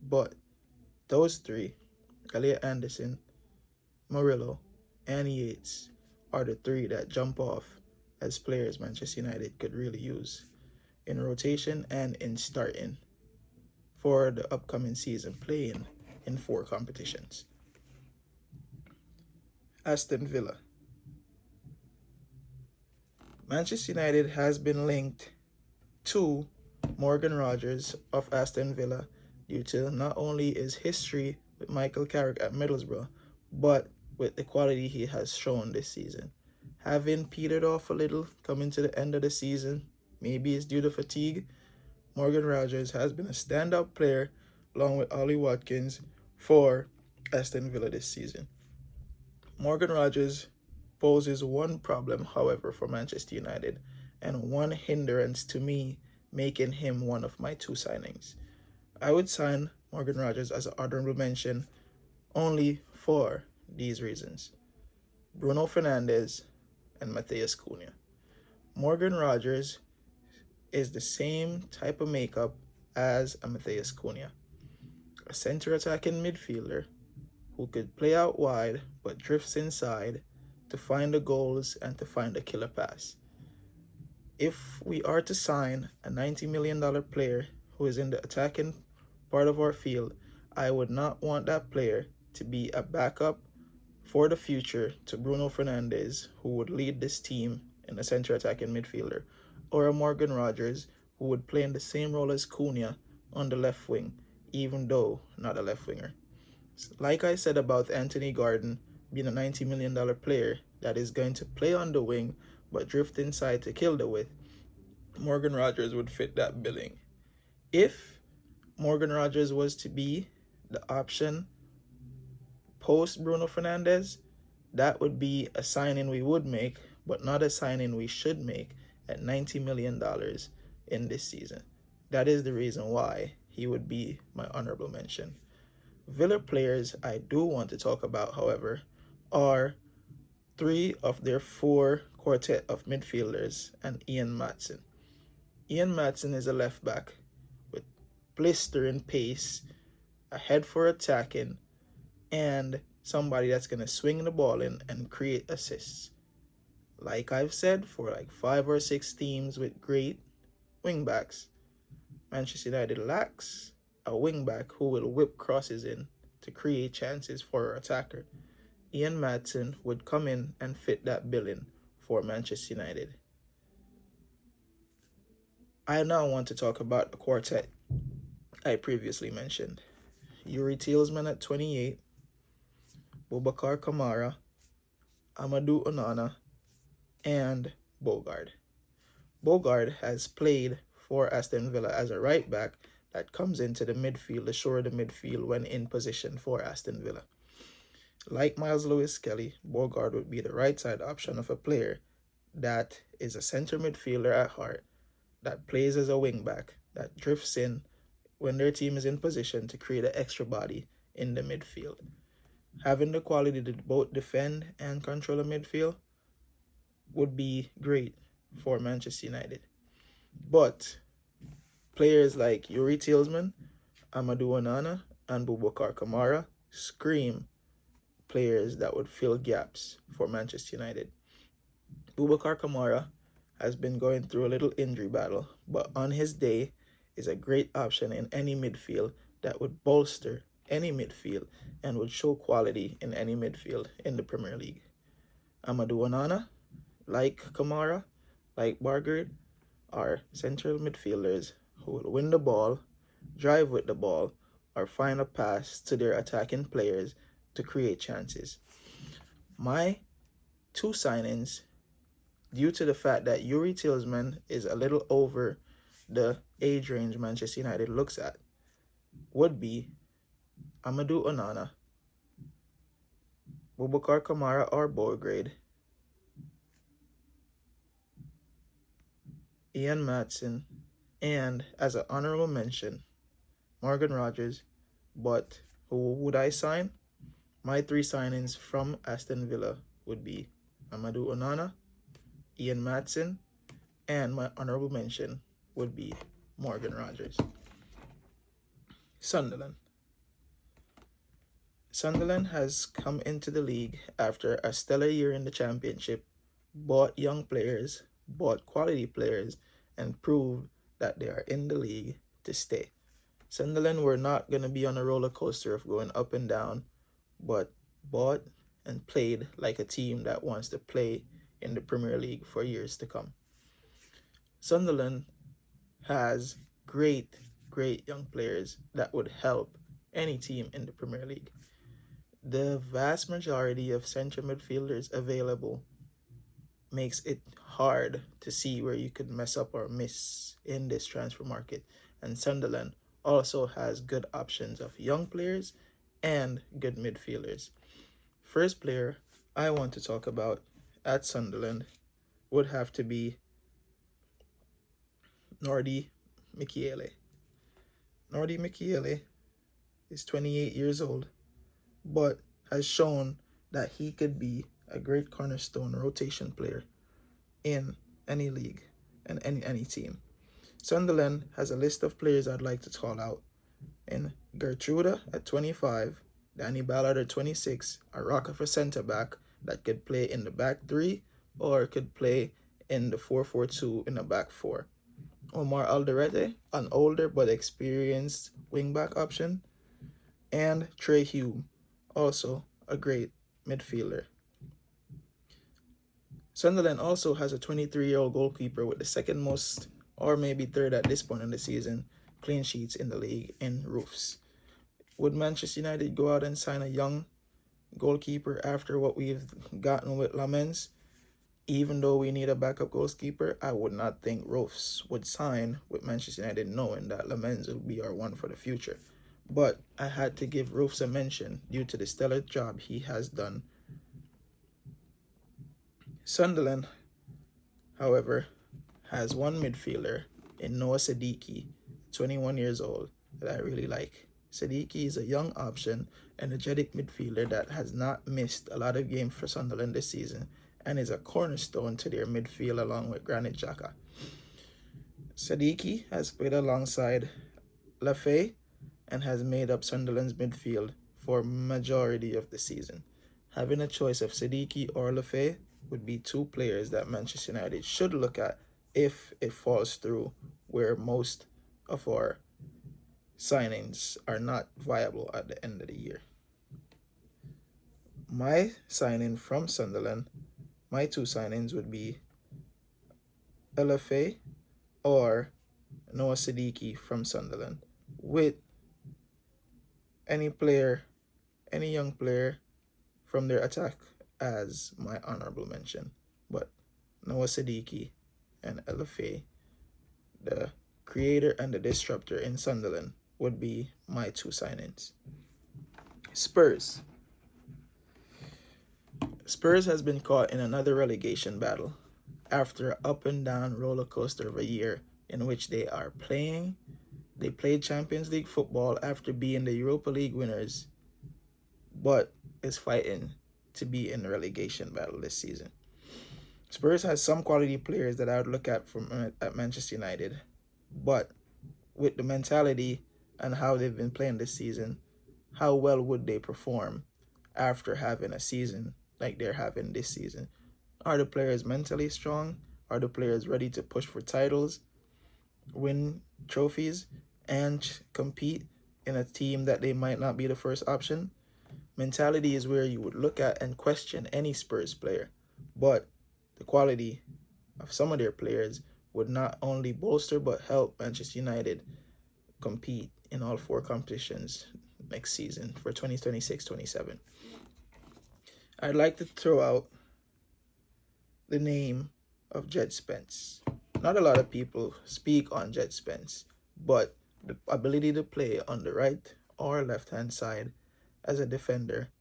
but those three, Elliot Anderson, Murillo, and Yates, are the three that jump off as players Manchester United could really use in rotation and in starting for the upcoming season, playing in 4 competitions. Aston Villa. Manchester United has been linked to Morgan Rogers of Aston Villa due to not only his history with Michael Carrick at Middlesbrough, but with the quality he has shown this season. Having petered off a little coming to the end of the season, maybe it's due to fatigue, Morgan Rogers has been a standout player along with Ollie Watkins for Aston Villa this season. Morgan Rogers poses one problem, however, for Manchester United, and one hindrance to me making him one of my 2 signings. I would sign Morgan Rogers as an honorable mention only for these reasons: Bruno Fernandes and Matheus Cunha. Morgan Rogers is the same type of makeup as a Matheus Cunha, a center attacking midfielder who could play out wide but drifts inside to find the goals and to find a killer pass. If we are to sign a $90 million player who is in the attacking part of our field, I would not want that player to be a backup for the future to Bruno Fernandes, who would lead this team in a center attacking midfielder, or a Morgan Rogers, who would play in the same role as Cunha on the left wing, even though not a left winger. Like I said about Anthony Gordon being a $90 million player that is going to play on the wing but drift inside to kill the width, Morgan Rogers would fit that billing. If Morgan Rogers was to be the option post Bruno Fernandes, that would be a signing we would make, but not a signing we should make at $90 million in this season. That is the reason why he would be my honorable mention. Villa players I do want to talk about, however, are 3 of their 4 quartet of midfielders and Ian Maatsen. Ian Maatsen is a left back with blistering pace, a head for attacking, and somebody that's going to swing the ball in and create assists. Like I've said, for like 5 or 6 teams with great wingbacks, Manchester United lacks a wingback who will whip crosses in to create chances for our attacker. Ian Maatsen would come in and fit that billing for Manchester United. I now want to talk about the quartet I previously mentioned. Yuri Tielemans at 28, Boubacar Kamara, Amadou Onana, and Bogard. Bogard has played for Aston Villa as a right back that comes into the midfield, assure the midfield when in position for Aston Villa. Like Miles Lewis-Kelly, Bogard would be the right side option of a player that is a center midfielder at heart, that plays as a wing back, that drifts in when their team is in position to create an extra body in the midfield. Having the quality to both defend and control the midfield, would be great for Manchester United. But players like Yuri Tillman, Amadou Onana, and Boubacar Kamara scream players that would fill gaps for Manchester United. Boubacar Kamara has been going through a little injury battle, but on his day is a great option in any midfield that would bolster any midfield and would show quality in any midfield in the Premier League. Amadou Onana, like Kamara, like Bargard, are central midfielders who will win the ball, drive with the ball, or find a pass to their attacking players to create chances. My two signings, due to the fact that Yuri Tillman is a little over the age range Manchester United looks at, would be Amadou Onana, Boubacar Kamara or Borgrade, Ian Matson, and as an honorable mention, Morgan Rogers. But who would I sign? My three signings from Aston Villa would be Amadou Onana, Ian Matson, and my honorable mention would be Morgan Rogers. Sunderland. Sunderland has come into the league after a stellar year in the Championship, bought young players, bought quality players, and proved that they are in the league to stay. Sunderland were not going to be on a roller coaster of going up and down, but bought and played like a team that wants to play in the Premier League for years to come. Sunderland has great young players that would help any team in the Premier League. The vast majority of central midfielders available makes it hard to see where you could mess up or miss in this transfer market. And Sunderland also has good options of young players and good midfielders. First player I want to talk about at Sunderland would have to be Nordi Michele. Nordi Michele is 28 years old, but has shown that he could be a great cornerstone rotation player in any league and any team. Sunderland has a list of players I'd like to call out. In Gertruda at 25, Danny Ballard at 26, a rocker for centre-back that could play in the back three or could play in the 4-4-2 in the back four. Omar Alderete, an older but experienced wing-back option. And Trey Hume, also a great midfielder. Sunderland also has a 23-year-old goalkeeper with the second most, or maybe third at this point in the season, clean sheets in the league in Roofs. Would Manchester United go out and sign a young goalkeeper after what we've gotten with Lamens? Even though we need a backup goalkeeper, I would not think Roofs would sign with Manchester United knowing that Lamens will be our one for the future. But I had to give Roofs a mention due to the stellar job he has done. Sunderland, however, has one midfielder in Noah Siddiqui, 21 years old, that I really like. Siddiqui is a young option, energetic midfielder that has not missed a lot of games for Sunderland this season and is a cornerstone to their midfield along with Granit Xhaka. Siddiqui has played alongside Lafay and has made up Sunderland's midfield for majority of the season. Having a choice of Siddiqui or Lafay would be two players that Manchester United should look at if it falls through, where most of our signings are not viable at the end of the year. My signing from Sunderland, my two signings would be LFA or Noah Siddiqui from Sunderland, with any young player from their attack as my honorable mention. But Noah Siddiqui and LFA, the creator and the disruptor in Sunderland, would be my two signings. Spurs. Spurs has been caught in another relegation battle after an up and down roller coaster of a year in which they played Champions League football after being the Europa League winners, but is fighting to be in the relegation battle this season. Spurs has some quality players that I would look at at Manchester United, but with the mentality and how they've been playing this season, how well would they perform after having a season like they're having this season? Are the players mentally strong? Are the players ready to push for titles, win trophies, and compete in a team that they might not be the first option? Mentality is where you would look at and question any Spurs player, but the quality of some of their players would not only bolster but help Manchester United compete in all 4 competitions next season for 2026-27. I'd like to throw out the name of Jed Spence. Not a lot of people speak on Jed Spence, but the ability to play on the right or left-hand side as a defender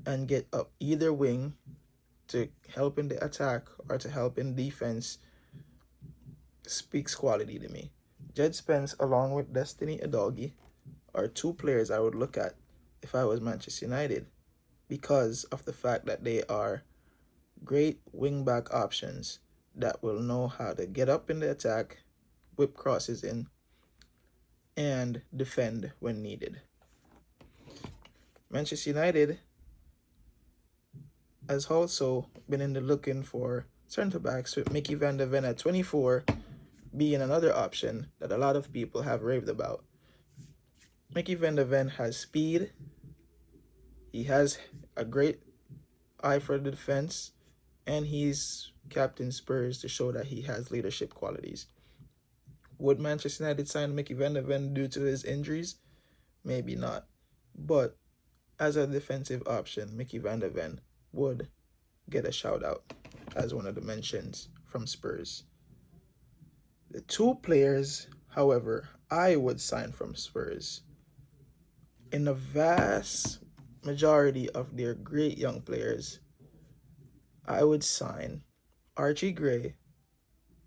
and get up either wing to help in the attack or to help in defense speaks quality to me. Jed Spence, along with Destiny Udogie, are 2 players I would look at if I was Manchester United because of the fact that they are great wing-back options that will know how to get up in the attack, whip crosses in, and defend when needed. Manchester United has also been in the looking for centre-backs, with Mickey van der Ven at 24 being another option that a lot of people have raved about. Mickey van der Ven has speed. He has a great eye for the defense, and he's captain Spurs to show that he has leadership qualities. Would Manchester United sign Mickey van der Ven due to his injuries? Maybe not. But as a defensive option, Mickey van der Ven would get a shout out as one of the mentions from Spurs. The 2 players, however, I would sign from Spurs, in the vast majority of their great young players, I would sign Archie Gray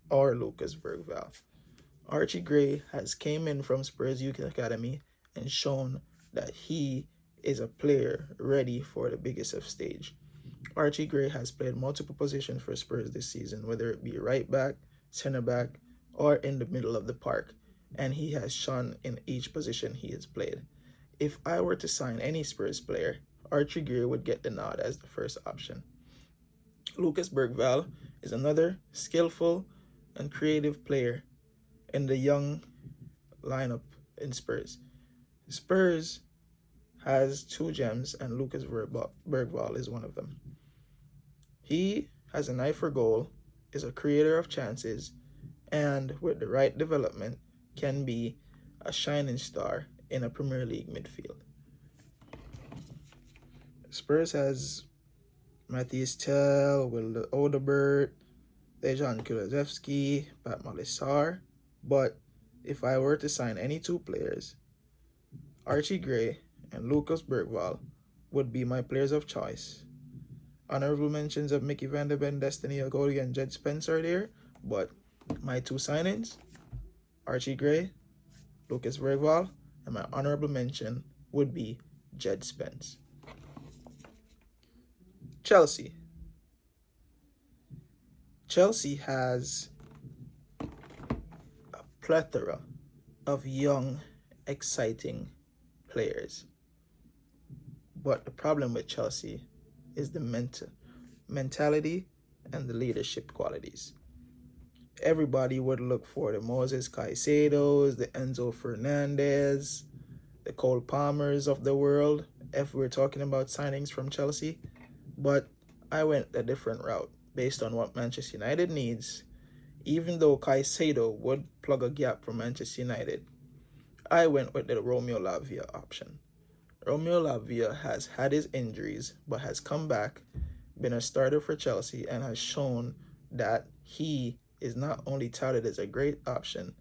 or Lucas Bergvall. Archie Gray has came in from Spurs Youth Academy and shown that he is a player ready for the biggest of stage. Archie Gray has played multiple positions for Spurs this season, whether it be right back, center back, or in the middle of the park, and he has shone in each position he has played. If I were to sign any Spurs player, Archie Gray would get the nod as the first option. Lucas Bergvall is another skillful and creative player in the young lineup in Spurs. Spurs has 2 gems, and Lucas Bergvall is one of them. He has an eye for goal, is a creator of chances, and with the right development can be a shining star in a Premier League midfield. Spurs has Matthias Tell, Will Odebert, Dejan Kulusevski, Pat Malissar. But if I were to sign any 2 players, Archie Gray and Lucas Bergvall would be my players of choice. Honorable mentions of Mickey van der Ven, Destiny Udogie, and Jed Spence are there, but my 2 signings, Archie Gray, Lucas Bergvall, and my honorable mention would be Jed Spence. Chelsea. Chelsea has a plethora of young, exciting players. But the problem with Chelsea is the mentality and the leadership qualities. Everybody would look for the Moses Caicedos, the Enzo Fernandez, the Cole Palmers of the world, if we're talking about signings from Chelsea. But I went a different route based on what Manchester United needs. Even though Caicedo would plug a gap for Manchester United, I went with the Romeo Lavia option. Romeo Lavia has had his injuries, but has come back, been a starter for Chelsea, and has shown that he is not only touted as a great option,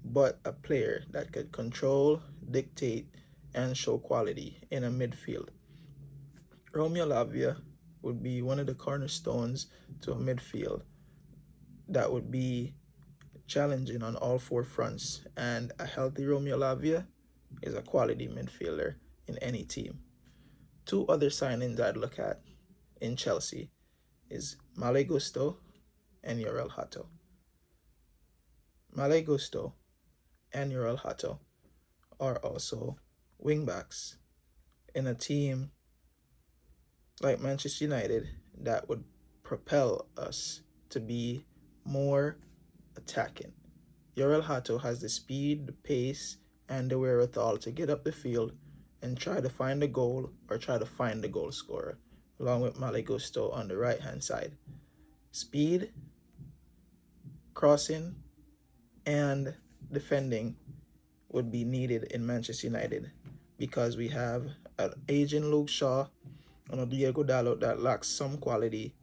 but a player that could control, dictate, and show quality in a midfield. Romeo Lavia would be one of the cornerstones to a midfield that would be challenging on all 4 fronts, and a healthy Romeo Lavia is a quality midfielder in any team. 2 other signings I'd look at in Chelsea is Malo Gusto and Yorel Hato. Malay Gusto and Yorel Hato are also wingbacks in a team like Manchester United that would propel us to be more attacking. Yorel Hato has the speed, the pace, and the wherewithal to get up the field and try to find the goal or try to find the goal scorer, along with Malay Gusto on the right-hand side. Speed, crossing, and defending would be needed in Manchester United because we have an aging Luke Shaw and a Diego Dalot that lacks some quality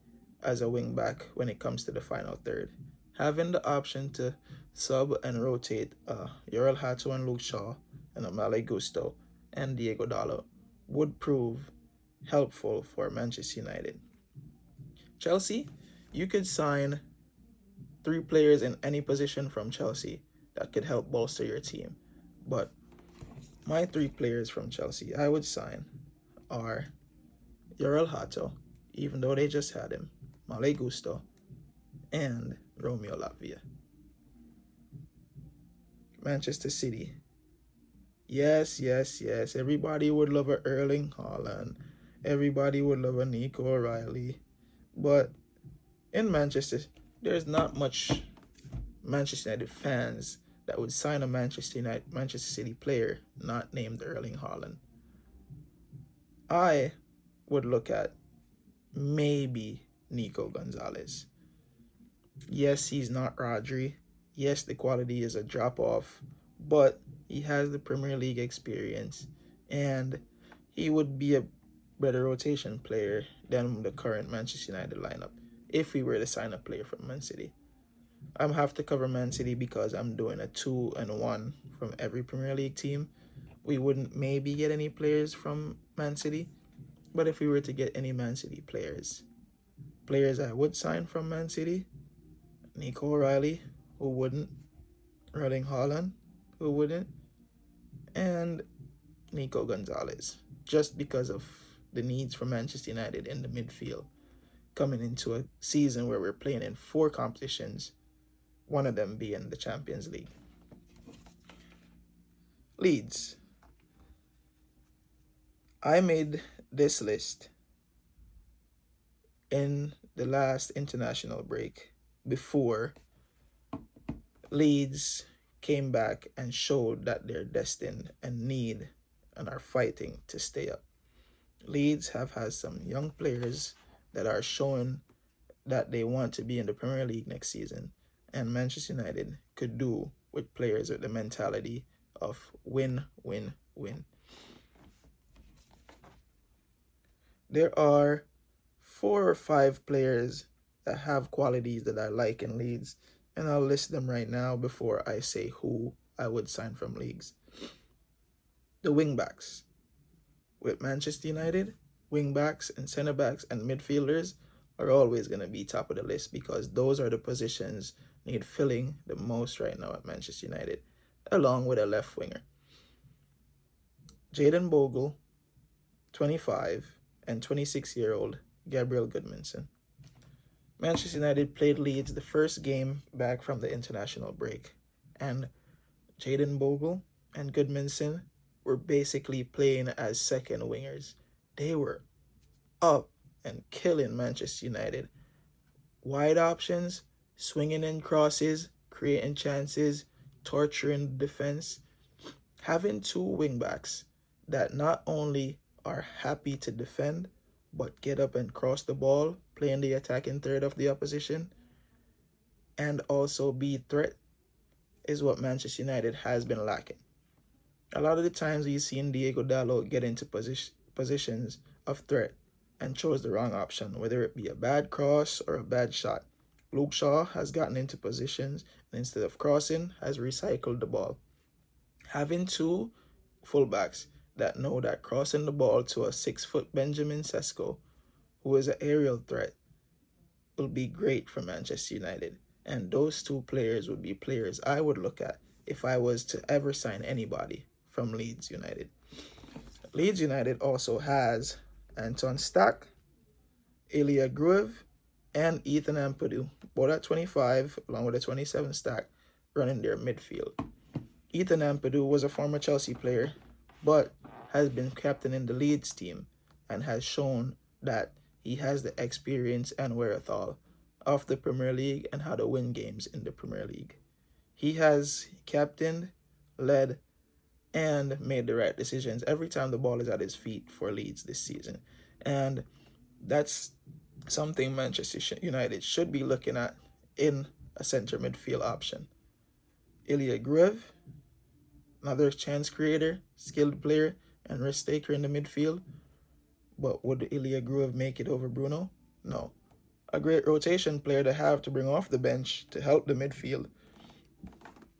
as a wing back when it comes to the final third. Having the option to sub and rotate Yorel Hato and Luke Shaw and a Malay Gusto and Diego Dalot would prove helpful for Manchester United. Chelsea, you could sign 3 players in any position from Chelsea that could help bolster your team. But my 3 players from Chelsea I would sign are Yorel Hato, even though they just had him, Malay Gusto, and Romeo Lavia. Manchester City. Yes. Everybody would love a Erling Haaland. Everybody would love a Nico O'Reilly. But in Manchester, there's not much Manchester United fans that would sign a Manchester City player not named Erling Haaland. I would look at maybe Nico Gonzalez. Yes, he's not Rodri. Yes, the quality is a drop-off, but he has the Premier League experience, and he would be a better rotation player than the current Manchester United lineup if we were to sign a player from Man City. I'm have to cover Man City because I'm doing a 2-1 from every Premier League team. We wouldn't maybe get any players from Man City, but if we were to get any Man City players I would sign from Man City, Nico O'Reilly, who wouldn't, Erling Haaland, who wouldn't, and Nico Gonzalez, just because of the needs for Manchester United in the midfield coming into a season where we're playing in 4 competitions, one of them being the Champions League. Leeds. I made this list in the last international break before Leeds came back and showed that they're destined and need and are fighting to stay up. Leeds have had some young players that are showing that they want to be in the Premier League next season, and Manchester United could do with players with the mentality of win, win, win. There are 4 or 5 players that have qualities that I like in Leeds, and I'll list them right now before I say who I would sign from Leeds. The wingbacks. With Manchester United, wingbacks and centre-backs and midfielders are always going to be top of the list because those are the positions need filling the most right now at Manchester United, along with a left winger. Jayden Bogle, 25, and 26-year-old Gabriel Goodmanson. Manchester United played Leeds the first game back from the international break, and Jayden Bogle and Goodmanson were basically playing as second wingers. They were up and killing Manchester United. Wide options, swinging in crosses, creating chances, torturing the defense. Having 2 wingbacks that not only are happy to defend, but get up and cross the ball, play in the attacking third of the opposition, and also be threat, is what Manchester United has been lacking. A lot of the times we've seen Diego Dalot get into positions of threat and chose the wrong option, whether it be a bad cross or a bad shot. Luke Shaw has gotten into positions and instead of crossing, has recycled the ball. Having 2 fullbacks that know that crossing the ball to a 6-foot Benjamin Sesko, who is an aerial threat, will be great for Manchester United. And those 2 players would be players I would look at if I was to ever sign anybody from Leeds United. Leeds United also has Anton Stack, Ilya Gruev, and Ethan Ampadu, both at 25, along with a 27 stack, running their midfield. Ethan Ampadu was a former Chelsea player, but has been captain in the Leeds team and has shown that he has the experience and wherewithal of the Premier League and how to win games in the Premier League. He has captained, led, and made the right decisions every time the ball is at his feet for Leeds this season. And that's something Manchester United should be looking at in a center midfield option. Ilya Gruev, another chance creator, skilled player, and risk taker in the midfield. But would Ilya Gruev make it over Bruno? No. A great rotation player to have to bring off the bench to help the midfield.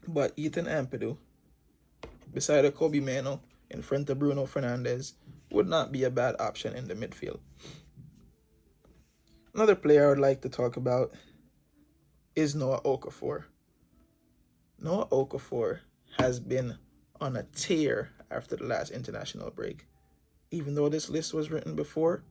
But Ethan Ampadu, beside a Kobe Mano in front of Bruno Fernandes, would not be a bad option in the midfield. Another player I would like to talk about is Noah Okafor. Noah Okafor has been on a tear after the last international break. Even though this list was written before,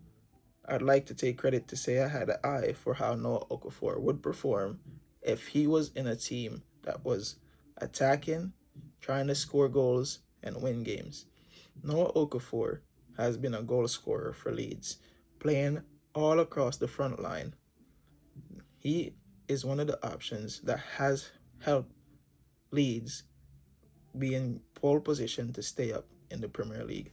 I'd like to take credit to say I had an eye for how Noah Okafor would perform if he was in a team that was attacking, trying to score goals, and win games. Noah Okafor has been a goal scorer for Leeds, playing all across the front line. He is one of the options that has helped Leeds be in pole position to stay up in the Premier League.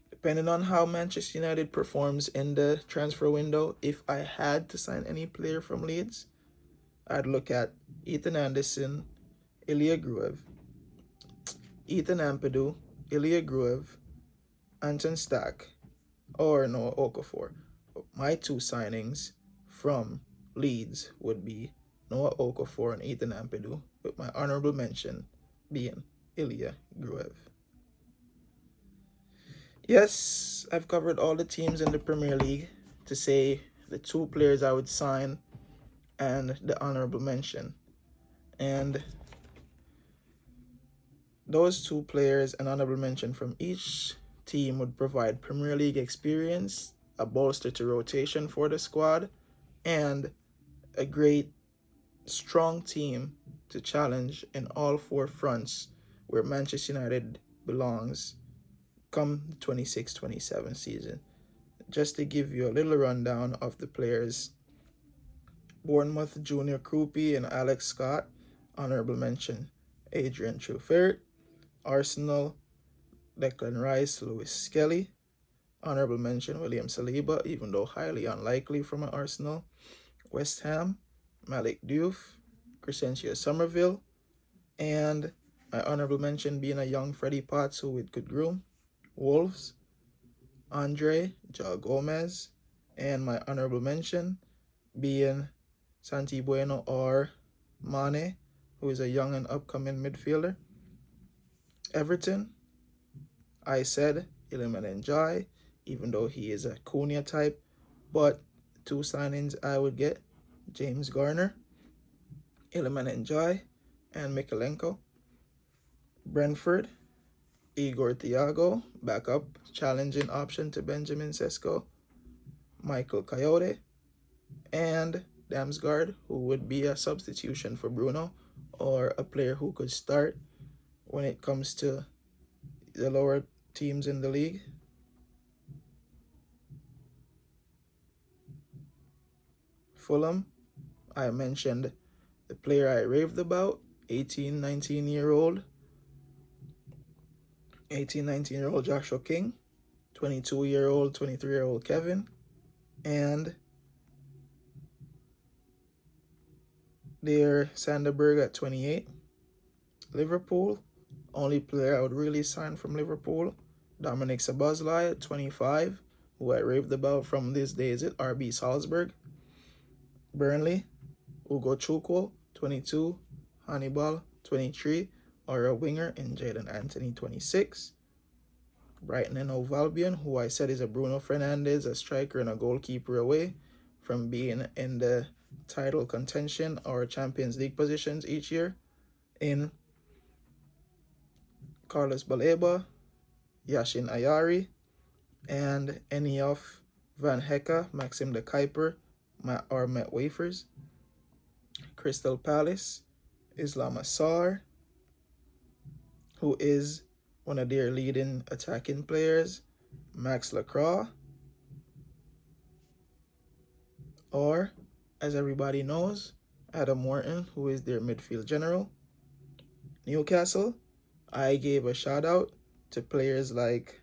Depending on how Manchester United performs in the transfer window, if I had to sign any player from Leeds, I'd look at Ethan Anderson, Ilya Gruev, Ethan Ampadu, Ilya Gruev, Anton Stack, or Noah Okafor. My two signings from Leeds would be Noah Okafor and Ethan Ampadu, with my honorable mention being Ilya Gruev. Yes, I've covered all the teams in the Premier League to say the two players I would sign and the honorable mention. And those two players and honorable mention from each team would provide Premier League experience, a bolster to rotation for the squad, and a great, strong team to challenge in all four fronts where Manchester United belongs come the 26-27 season. Just to give you a little rundown of the players: Bournemouth Junior Krupi and Alex Scott, honorable mention Adrian Truffert. Arsenal, Declan Rice, Lewis Skelly, honorable mention William Saliba, even though highly unlikely from an Arsenal. West Ham, Malik Diouf, Crescencio Somerville, and my honorable mention being a young Freddie Potts who it could groom. Wolves, Andre, Joao Gomez, and my honorable mention being Santi Bueno or Mane, who is a young and upcoming midfielder. Everton, I said Iliman Njai, even though he is a Cunha type, but two signings I would get: James Garner, Iliman Njai, and Mikalenko. Brentford, Igor Thiago, backup, challenging option to Benjamin Sesko. Michael Coyote, and Damsgaard, who would be a substitution for Bruno, or a player who could start when it comes to the lower teams in the league. Fulham, I mentioned the player I raved about, 19-year-old Joshua King, 22-year-old, 23-year-old Kevin, and their Sanderberg at 28. Liverpool, only player I would really sign from Liverpool, Dominic Szoboszlai at 25, who I raved about from these days at RB Salzburg. Burnley, Ugo Chukwu, 22, Hannibal, 23, or a winger in Jadon Anthony, 26. Brighton and Hove Albion, who I said is a Bruno Fernandes, a striker and a goalkeeper away from being in the title contention or Champions League positions each year, in Carlos Baleba, Yashin Ayari, and Enioff Van Hecke, Maxim de Kuiper, or Met Wafers. Crystal Palace, Islam Assar, who is one of their leading attacking players, Max Lacroix, or, as everybody knows, Adam Morton, who is their midfield general. Newcastle, I gave a shout out to players like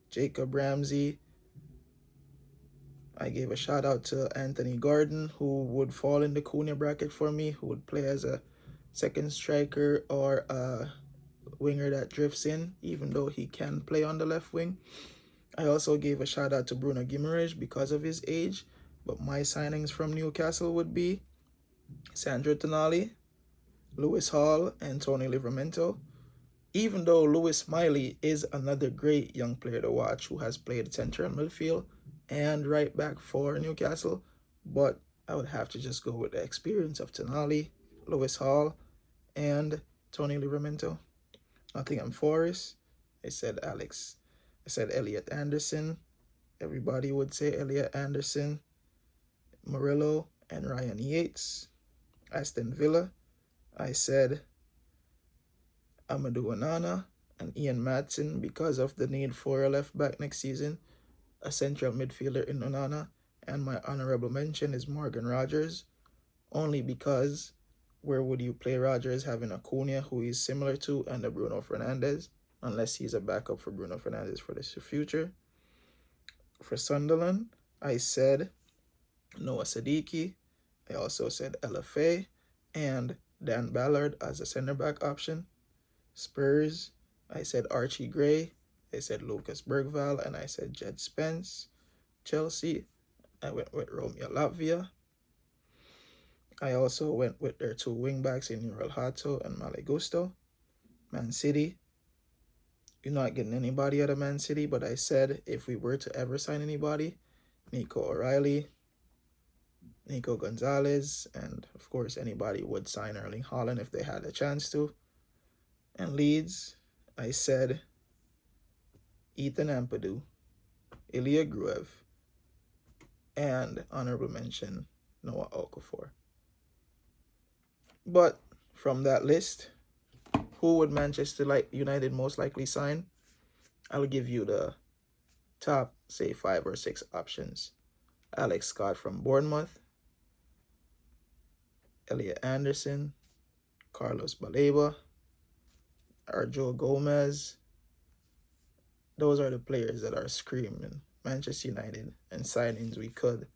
Jacob Ramsey. I gave a shout out to Anthony Gordon, who would fall in the Cunha bracket for me, who would play as a second striker or a winger that drifts in, even though he can play on the left wing. I also gave a shout out to Bruno Guimaraes because of his age, but my signings from Newcastle would be Sandro Tonali, Lewis Hall, and Tony Livramento. Even though Lewis Smiley is another great young player to watch who has played central midfield and right back for Newcastle, but I would have to just go with the experience of Tonali, Lewis Hall, and Tony Livramento. Nottingham Forest, I said Elliot Anderson. Everybody would say Elliot Anderson, Murillo, and Ryan Yates. Aston Villa, I said Amadou Onana and Ian Madsen because of the need for a left back next season, a central midfielder in Onana, and my honorable mention is Morgan Rogers, only because where would you play Rogers having a Cunha who he's similar to and a Bruno Fernandes, unless he's a backup for Bruno Fernandes for the future. For Sunderland, I said Noah Sadiki. I also said LFA and Dan Ballard as a center back option. Spurs, I said Archie Gray. I said Lucas Bergvall, and I said Jed Spence. Chelsea, I went with Romeo Lavia. I also went with their two wingbacks in Uriel Hato and Male Gusto. Man City, you're not getting anybody out of Man City, but I said if we were to ever sign anybody, Nico O'Reilly, Nico Gonzalez, and of course anybody would sign Erling Haaland if they had a chance to. And Leeds, I said Ethan Ampadu, Ilya Gruev, and honorable mention Noah Okafor. But from that list, who would Manchester United most likely sign? I'll give you the top, say, 5 or 6 options. Alex Scott from Bournemouth, Elliot Anderson, Carlos Baleba, or Joe Gomez. Those are the players that are screaming Manchester United and signings we could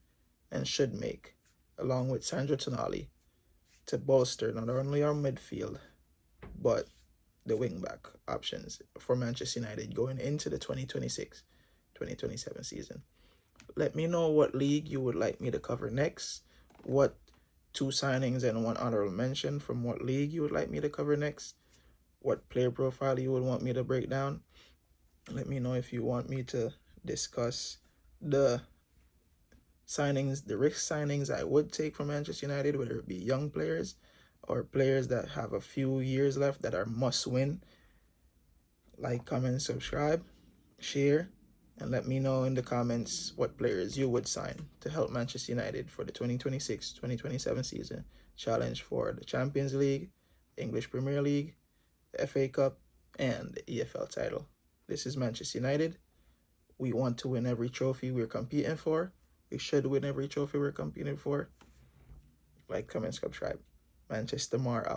and should make, along with Sandro Tonali, to bolster not only our midfield, but the wing-back options for Manchester United going into the 2026-2027 season. Let me know what league you would like me to cover next, what 2 signings and 1 honorable mention from what league you would like me to cover next, what player profile you would want me to break down. Let me know if you want me to discuss the signings, the risk signings I would take from Manchester United, whether it be young players or players that have a few years left that are must win. Like, comment, subscribe, share, and let me know in the comments what players you would sign to help Manchester United for the 2026-2027 season challenge for the Champions League, English Premier League, the FA Cup, and the EFL title. This is Manchester United. We want to win every trophy we're competing for. We should win every trophy we're competing for. Like, comment, subscribe. Manchester Mar out.